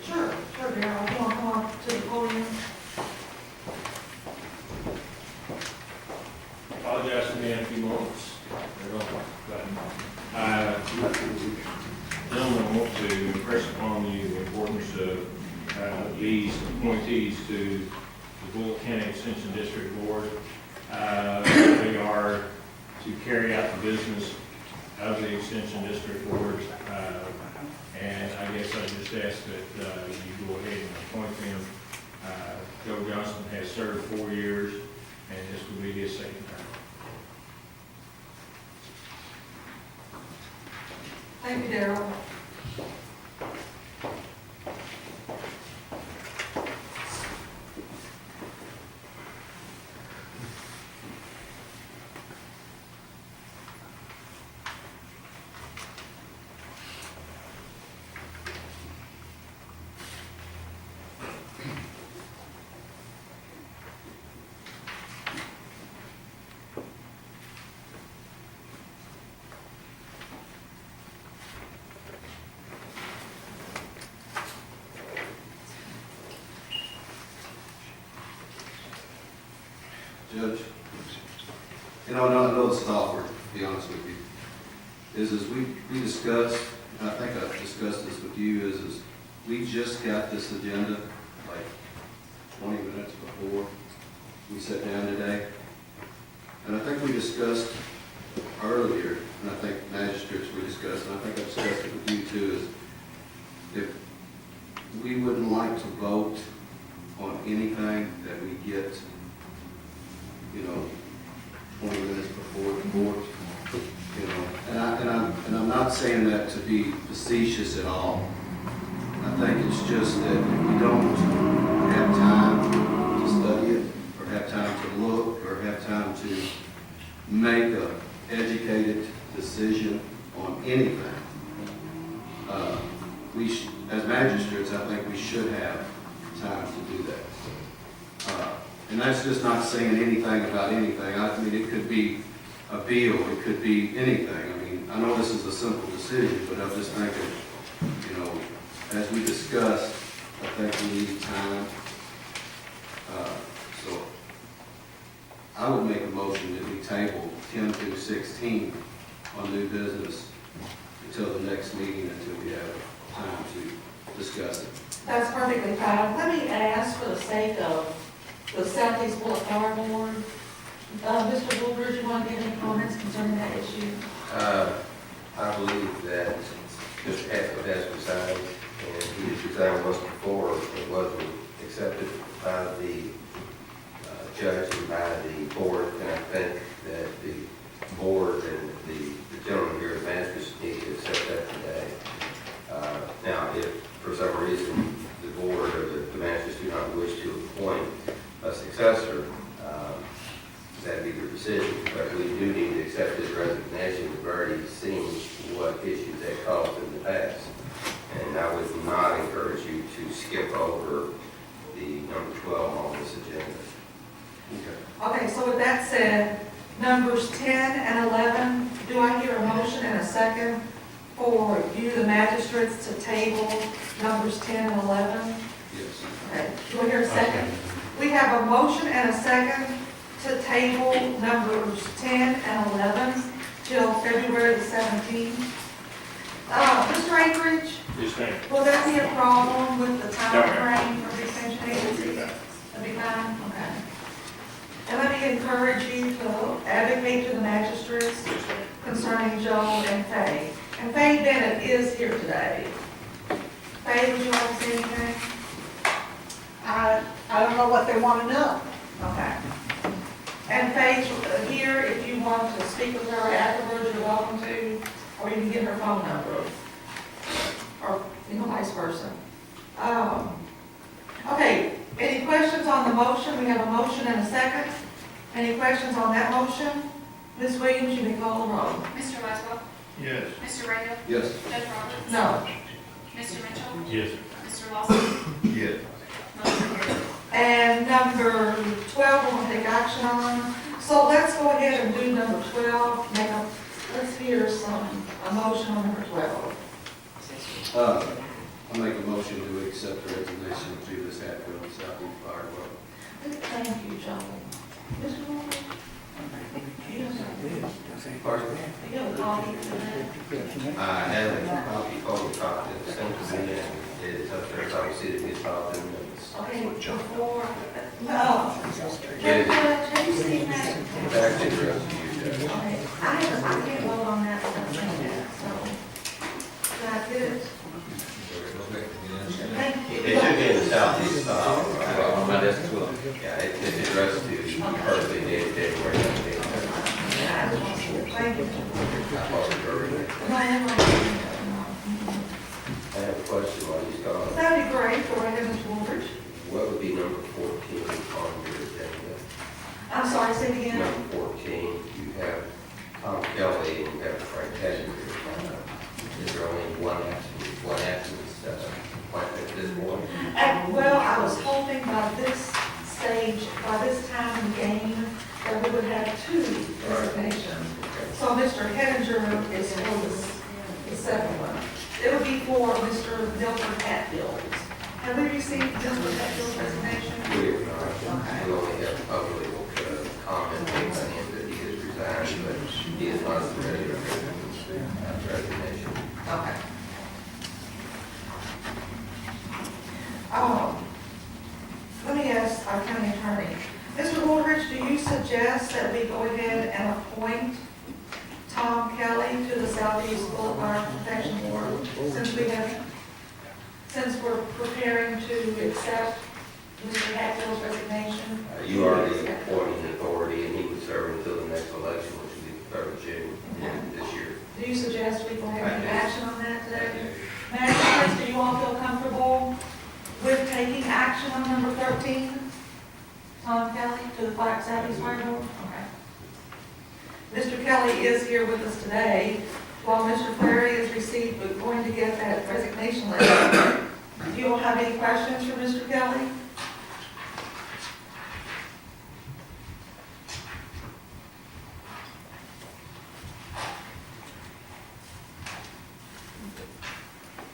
Sure, Darryl, you want to come up to the podium? Apologize for being a few moments. Gentlemen, I want to impress upon you the importance of these appointees to the Bullitt County Extension District Board. They are to carry out the business of the Extension District Board. And I guess I just ask that you go ahead and appoint them. Joe Johnston has served 4 years, and this will be his second term. Thank you, Darryl. Judge, I know this is awkward, to be honest with you, is we discussed, and I think I've discussed this with you, is we just got this agenda like 20 minutes before we sat down today. And I think we discussed earlier, and I think magistrates we discussed, and I think I discussed it with you too, is if we wouldn't like to vote on anything that we get, 20 minutes before the board, and I'm not saying that to be facetious at all. I think it's just that if we don't have time to study it, or have time to look, or have time to make an educated decision on anything, as magistrates, I think we should have time to do that. And that's just not saying anything about anything. I mean, it could be a bill, it could be anything. I mean, I know this is a simple decision, but I'm just thinking, as we discussed, I think we need time. So I would make a motion that we table 10 through 16 on new business until the next meeting, until we have time to discuss it. That's perfectly fine. Let me ask, for the sake of the Southeast Bullitt Power Board, Mr. Woodbridge, you want to give any comments concerning that issue? I believe that Mr. Hatfield has resigned, and he has resigned once before. It wasn't accepted by the judge and by the board, and I think that the board and the gentleman here at Masters need to accept that today. Now, if for some reason the board or the Masters do not wish to appoint a successor, that'd be your decision, but we do need to accept his resignation. We've already seen what issues that caused in the past. And I would not encourage you to skip over the number 12 on this agenda. Okay, so with that said, numbers 10 and 11, do I hear a motion and a second for you, the magistrates, to table numbers 10 and 11? Yes. Okay, do I hear a second? We have a motion and a second to table numbers 10 and 11 till February the 17th. Mr. Akridge, Yes, ma'am. will that be a problem with the time frame for the extension agency? That'd be fine, okay. And let me encourage you to advocate to the magistrates concerning Joe and Faye. And Faye Bennett is here today. Faye, would you like to say anything? I don't know what they want to know. Okay. And Faye's here, if you want to speak with her afterwards, you're welcome to, or you can get her phone number, or, vice versa. Okay, any questions on the motion? We have a motion and a second. Any questions on that motion? Ms. Williams, you may call the roll. Mr. Laswell? Yes. Mr. Rayo? Yes. Judge Roberts? No. Mr. Mitchell? Yes. Mr. Lawson? Yes. Motion carries. And number 12, we're going to take action on. So let's go ahead and do number 12. Let's hear a motion on number 12. I make a motion to accept the resignation of Judas Hatfield, Southeast Fire Department. Thank you, John. Mr. Moore? Pardon? You have a copy of that? I have a copy, photocopy of the same thing. It's up there, so I can see it gets filed in the minutes. Okay, before, no. Have you seen that? It's actually addressed to you, Judge. Okay, I can't vote on that, so, can I get it? Thank you. It should be in the southeast file, my desk as well. Yeah, it's addressed to you personally, dated February 19th. Thank you. I apologize for everything. No, never mind. I have a question while he's gone. That'd be great, go right ahead, Mr. Woolridge. What would be number 14 on your agenda? I'm sorry, say it again. Number 14, you have Tom Kelly and you have Frank Hedges. Is there only one absence appointment at this point? Well, I was hoping by this stage, by this time in the game, that we would have two resignations. So Mr. Hedinger is for the second one. It would be for Mr. Milford Hatfield. Have we received Milford Hatfield's resignation? We have not. We only have public comment made by him that he has resigned, but he is not ready to resignation. Okay. accept Mr. Hatfield's resignation? You are the appointing authority, and he would serve until the next election, which will be the 3rd of June this year. Do you suggest we go ahead and take I do. action on that today? Madam Clerk, do you all feel comfortable with taking action on number 13? Tom Kelly to the Black Sabbath Fire Board? Okay. Mr. Kelly is here with us today. While Mr. Clary is received, we're going to get that resignation letter. Do you all have any questions for Mr. Kelly?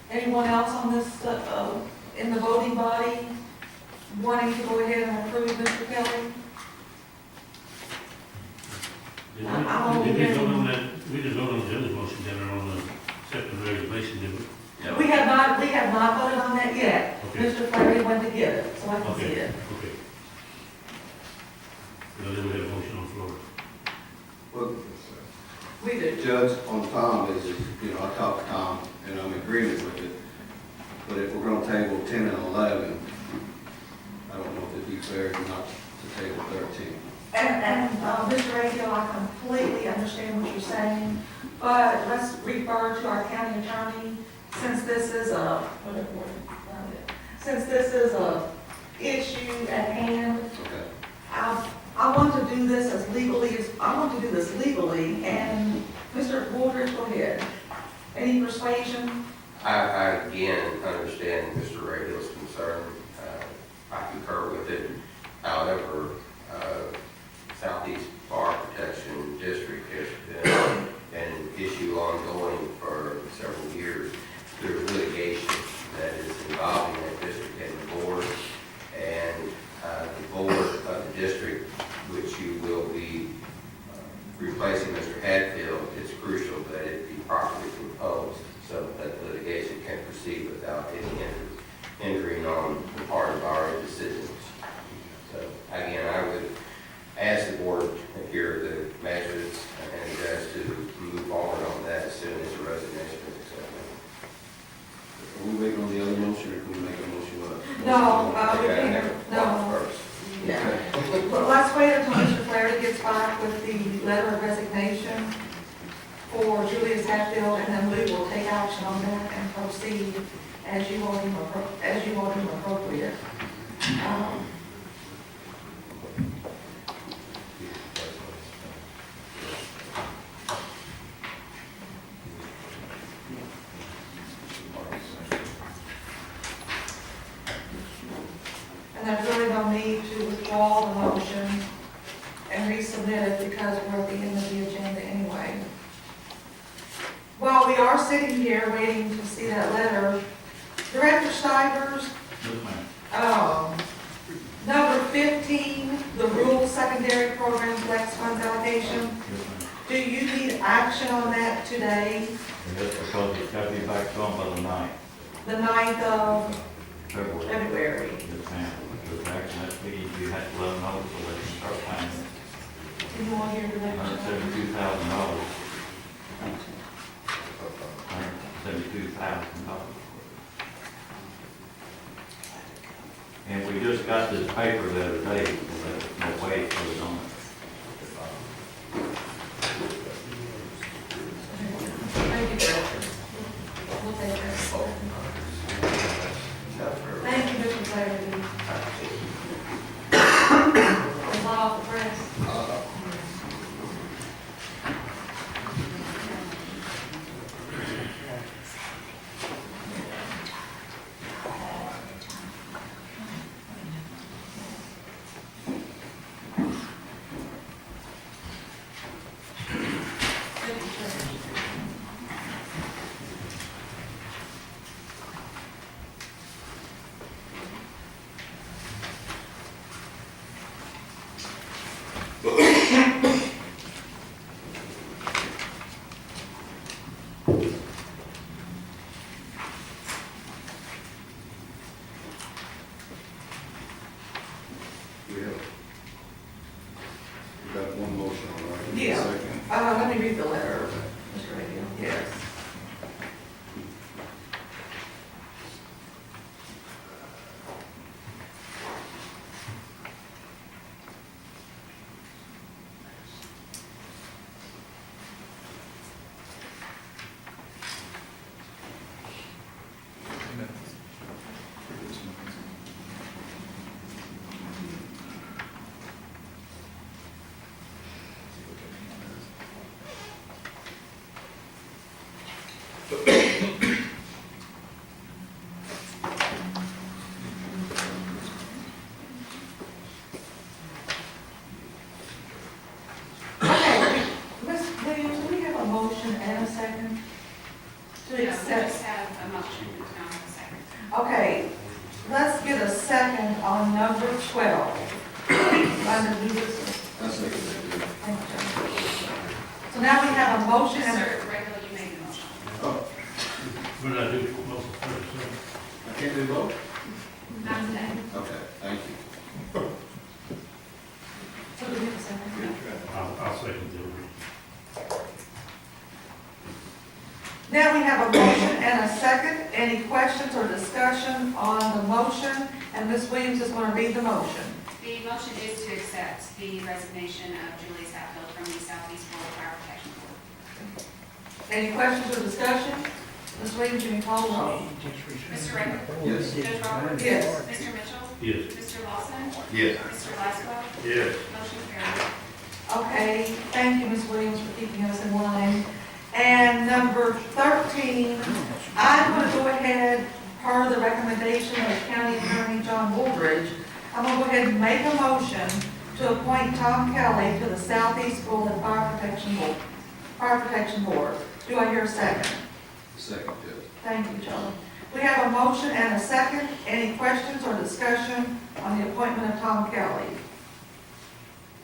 Anyone else on this, in the voting body wanting to go ahead and approve Mr. Kelly? Did we vote on that, we just voted on the other motion down there on the accepting regulation, did we? We have not voted on that yet. Okay. Mr. Clary went to get it, so I can see Okay, it. okay. Now then we have a motion on the floor. Well, We do. Judge, on Tom is, I talked to Tom, and I'm in agreement with it. But if we're gonna table 10 and 11, I don't know if it'd be fair not to table 13. And Mr. Radio, I completely understand what you're saying, but let's refer to our county attorney, since this is a issue at hand. Okay. I want to do this as legally as, I want to do this legally, and Mr. Woodridge, go ahead. Any persuasion? I again understand Mr. Radio's concern. I concur with it. However, Southeast Bar Protection District has been an issue ongoing for several years. There's litigation that is involving that district and the board. And the board of the district, which you will be replacing Mr. Hatfield, it's crucial that it be properly composed so that litigation can proceed without any hindering on the part of our decisions. So again, I would ask the board here, the magistrates and the judge to move forward on that as soon as the resignation is accepted. Are we waiting on the other motion, or can we make a motion with it? No, we Okay, can't, no. First. Yeah. Well, let's wait until Mr. Clary gets back with the letter of resignation for Julius Hatfield, and then we will take action on that and proceed as you all deem appropriate. And there's really no need to withdraw the motion and resubmit it because we're at the end of the agenda anyway. While we are sitting here waiting to see that letter, Director Stivers, number 15, the rural secondary program flex funds allocation. Do you need action on that today, Yes, because it's got to be back on by the 9th. the 9th of February. February? Yes, ma'am. Because actually, that's meeting, you have to let them know so they can start paying it. Do you want to hear Director Stivers? $172,000. $172,000. And we just got this paper the other day, so there's no way it goes on it. Thank you, Director. We'll take that. Thank you, Mr. Flaherty. It's not off the press. just have a motion, not a second. Okay, let's get a second on number 12. Under new business. That's it. Thank you. So now we have a motion and a, Mr. Regular, you made the motion. Oh, What did I do? Motion first, I can't do both? Not today. Okay, thank you. so do we have a second? second. I'll second the order. Now we have a motion and a second. Any questions or discussion on the motion? And Ms. Williams is going to read the motion. The motion is to accept the resignation of Julie Satfield from the Southeast Florida Fire Protection Board. Any questions or discussion? Ms. Williams, you may call the roll. Mr. Regular? Yes. Judge Roberts? Yes. Mr. Mitchell? Yes. Mr. Lawson? Yes. Mr. Laswell? Yes. Motion carried. Okay, thank you, Ms. Williams, for keeping us in line. And number 13, I'm going to go ahead, per the recommendation of County Attorney John Woolridge, I'm going to go ahead and make a motion to appoint Tom Kelly to the Southeast Bullitt Fire Protection Board. Do I hear a second? Second, Judge. Thank you, Joe. We have a motion and a second. Any questions or discussion on the appointment of Tom Kelly?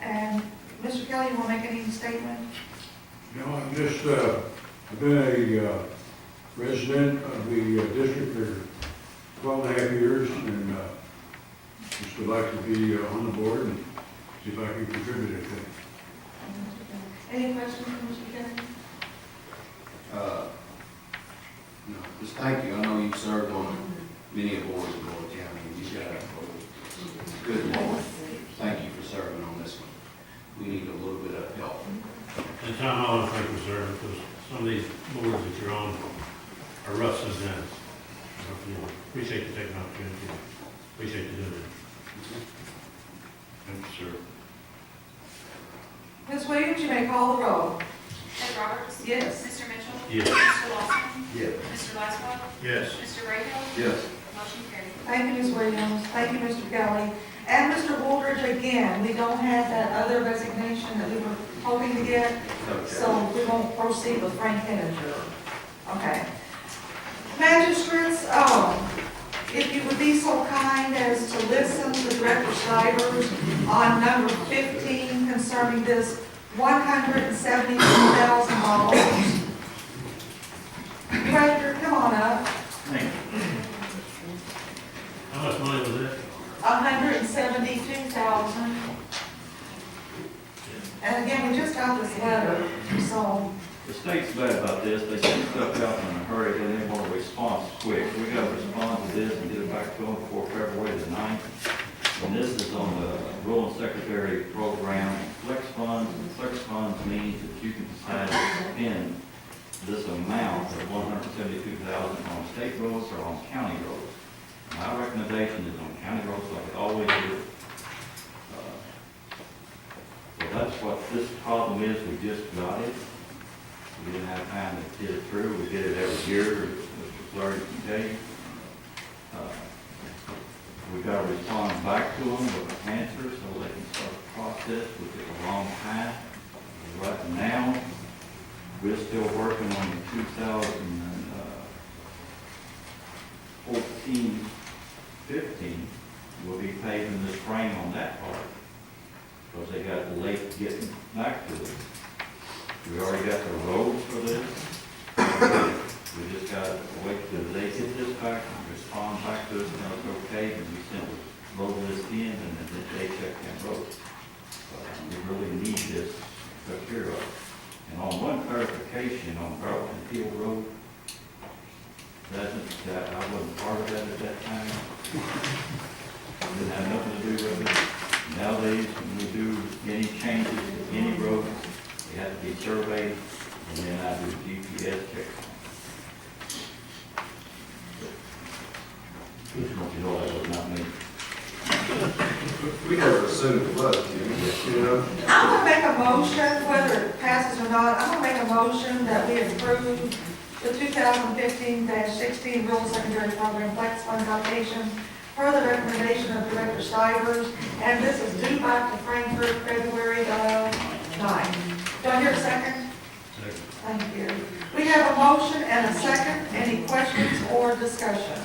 And Mr. Kelly, you want to make any statement? No, I'm just, I've been a resident of the district for 12 and a half years, and just would like to be on the board and see if I can contribute anything. Any questions from Mr. Kelly? No, just thank you. I know you've served on many boards in Bullitt County, and you've got a good board. Thank you for serving on this one. We need a little bit of help. And Tom, I want to thank you, sir, because some of these boards that you're on are rough sometimes. Appreciate you taking the opportunity. Appreciate you doing it. Thank you, sir. Ms. Williams, you may call the roll. Judge Roberts? Yes. Mr. Mitchell? Yes. Mr. Lawson? Yes. Mr. Laswell? Yes. Mr. Rahal? Yes. Motion carried. Thank you, Ms. Williams. Thank you, Mr. Kelly. And Mr. Woolridge, again, we don't have that other resignation that we were hoping to get, so we won't proceed with Frank Henninger. Okay. Magistrates, if you would be so kind as to listen to Director Stivers on number 15 concerning this $172,000. Director, come on up. How much money was that? $172,000. And again, we just got this letter, so. The state's bad about this, they send stuff out in a hurry, and they want a response quick. We gotta respond to this and get it back to them before February the 9th. And this is on the Rural Secretary Program, Flex Funds, and Flex Funds means that you can decide to spend this amount of $172,000 on state roads or on county roads. My recommendation is on county roads like it always is. So that's what this problem is, we just got it. We didn't have time to get it through, we get it every year, as Mr. Flurry can tell you. We got to respond back to them with answers so they can start the process, which is a long time. Right now, we're still working on the 2014-15. We'll be paving the frame on that part, because they got late getting back to us. We already got the roads for this. We just got to wait till they get this back and respond back to us, and it's okay, and we send the road list in, and then they check that road. We really need this took care of. And on one clarification on Carlton Field Road, that I wasn't part of that at that time. Didn't have nothing to do with it. Nowadays, when we do any changes to any road, they have to be surveyed, and then I do GPS checks. You know that was not me. We never assumed it was, you know? I'm gonna make a motion, whether it passes or not, I'm gonna make a motion that we approve the 2015-16 Rural Secondary Program Flex Fund allocation per the recommendation of Director Stivers, and this is due back to Frankfurt, February the 9th. Do I hear a second? Second. Thank you. We have a motion and a second. Any questions or discussion?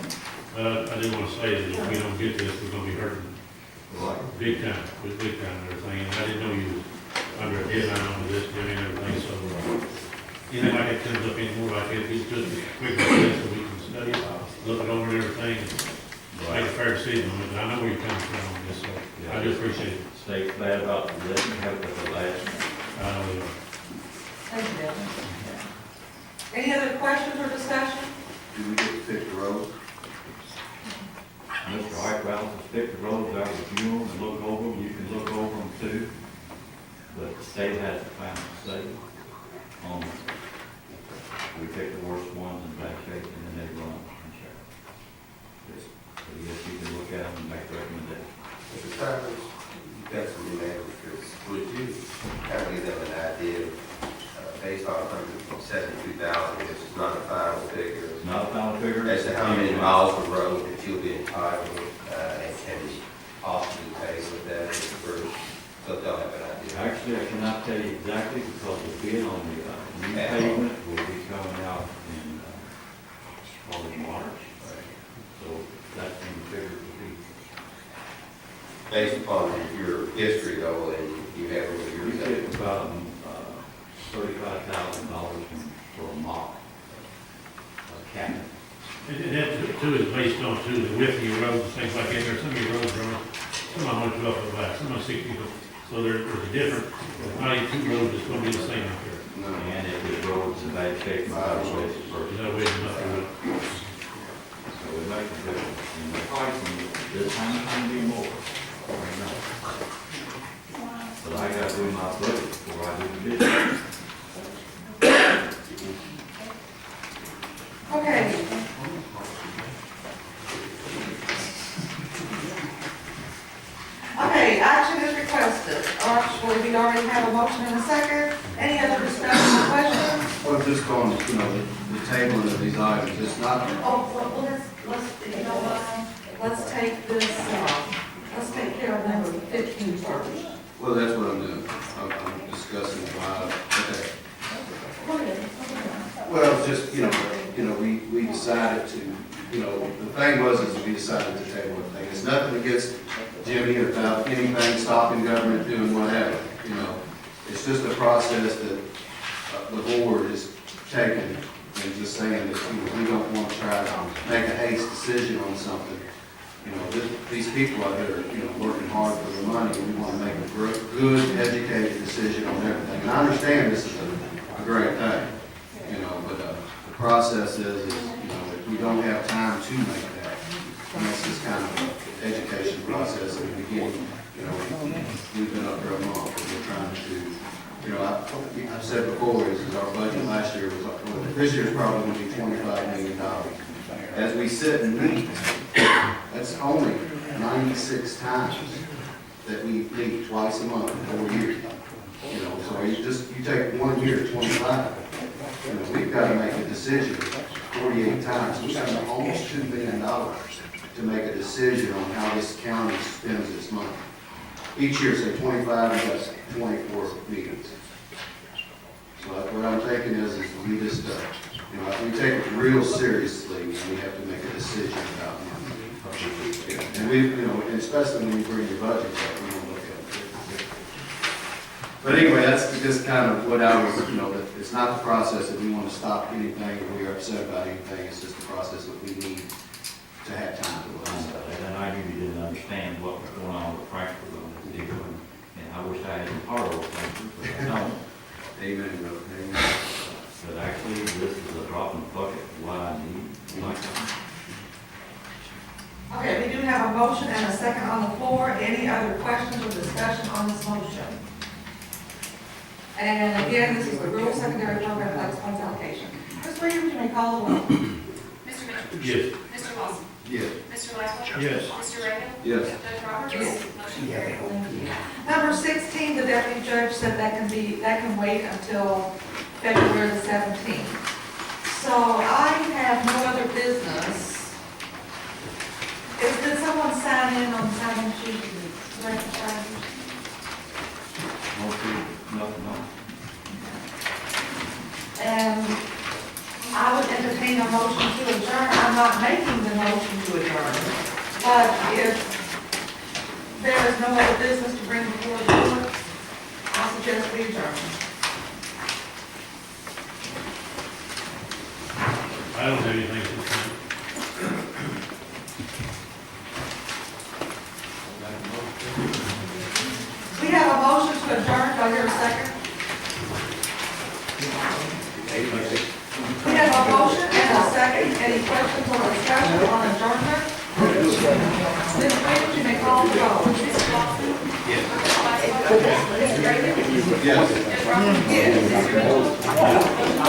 I did want to say that if we don't get this, we're gonna be hurting big time, with big time and everything. And I didn't know you was under a deadline on this, Jimmy, and everything, so, anything like it comes up anymore like it, it's just as quick as this, so we can study it, look it over and everything, and make a fair decision on it. But I know where you're coming from on this, so I do appreciate it. State's bad about letting you have it at the last. I know we are. Thank you, Bill. Any other questions or discussion? Do we get to pick the road? Mr. Whitewell has picked the roads out with you and look over them, you can look over them too. But the state has the final say on them. We pick the worst ones in bad shape and then they run and check. So yes, you can look at them and make recommendations. Mr. Travers, that's what we made, because would you kind of give them an idea, based on 172,000, which is not a final figure, It's not a final figure. as to how many miles of road that you'll be entitled, and can possibly pay with that for, so they'll have an idea? Actually, I cannot tell you exactly because the bid on the new pavement will be coming out in probably March. So that's when the figure will be. Based upon your history though, and you have over We years. get about $35,000 for a mock cabinet. And that too is based on too, the width of your roads and things like that. There's some of your roads are, some are 112 foot wide, some are 60 foot. So there's a different, not even two roads is going to be the same out there. And if the road's in bad shape, Is that way enough? so it makes a difference. And the pricing, this time can be more. Right now. But I gotta do my budget before I do the bid. Okay. Okay, action is requested. Actually, we already have a motion and a second. Any other discussion or questions? Well, just on, the tabling of these items, it's not, Oh, well, let's, you know what? Let's take this, let's take care of number 15 first. well, that's what I'm doing. I'm discussing why, okay. Go ahead. Well, it's just, we decided to, the thing was we decided to table everything. It's nothing against Jimmy about anything stopping government doing whatever, It's just a process that the board is taking and just saying that, we don't want to try to make a haste decision on something. These people out there, working hard for their money, and we want to make a good, educated decision on everything. And I understand this is a great thing, but the process is, if we don't have time to make that, and that's just kind of an education process at the beginning. We've been up there a month, and we're trying to, I've said before, is our budget last year was, this year's probably going to be $25 million. As we sit and meet, that's only 96 times that we meet twice a month in 4 years. So you take 1 year, 25. We've got to make a decision 48 times. We've got almost $2 million to make a decision on how this county spends its money. Each year, say 25, and that's 24 meetings. So what I'm thinking is we just, we take it real seriously when we have to make a decision about money. And and especially when you bring your budget up, we don't look at it. But anyway, that's just kind of what I was, that it's not the process that we want to stop anything or we're upset about anything. It's just the process that we need to have time to look at stuff. And I really didn't understand what was going on with Frankfurt on this deal, and I wish I had been part of Frankfurt, but I don't. Amen, brother. Amen. But actually, this is a drop in the bucket, what I need. Okay, we do have a motion and a second on the floor. Any other questions or discussion on this motion? And again, this is the rural secondary program flex funds allocation. Ms. Williams, you may call the roll. Mr. Mitchell? Yes. Mr. Lawson? Yes. Mr. Lightfoot? Yes. Mr. Reagan? Yes. Judge Roberts? Motion carried. Number 16, the deputy judge said that can wait until February the 17th. So I have no other business. Did someone sign in on the sign-in sheet? Nothing else. And entertaining a motion to adjourn. I'm not making the motion to adjourn. But if there is no other business to bring before the board, I suggest we adjourn. I don't have anything to say. We have a motion to adjourn. Do I hear a second? We have a motion and a second. Any questions or discussion on adjournment? Ms. Williams, you may call the roll. Mr. Lawson? Yes. Mr. Graves? Yes. Mr. Russell? Yes. Mr. Mitchell?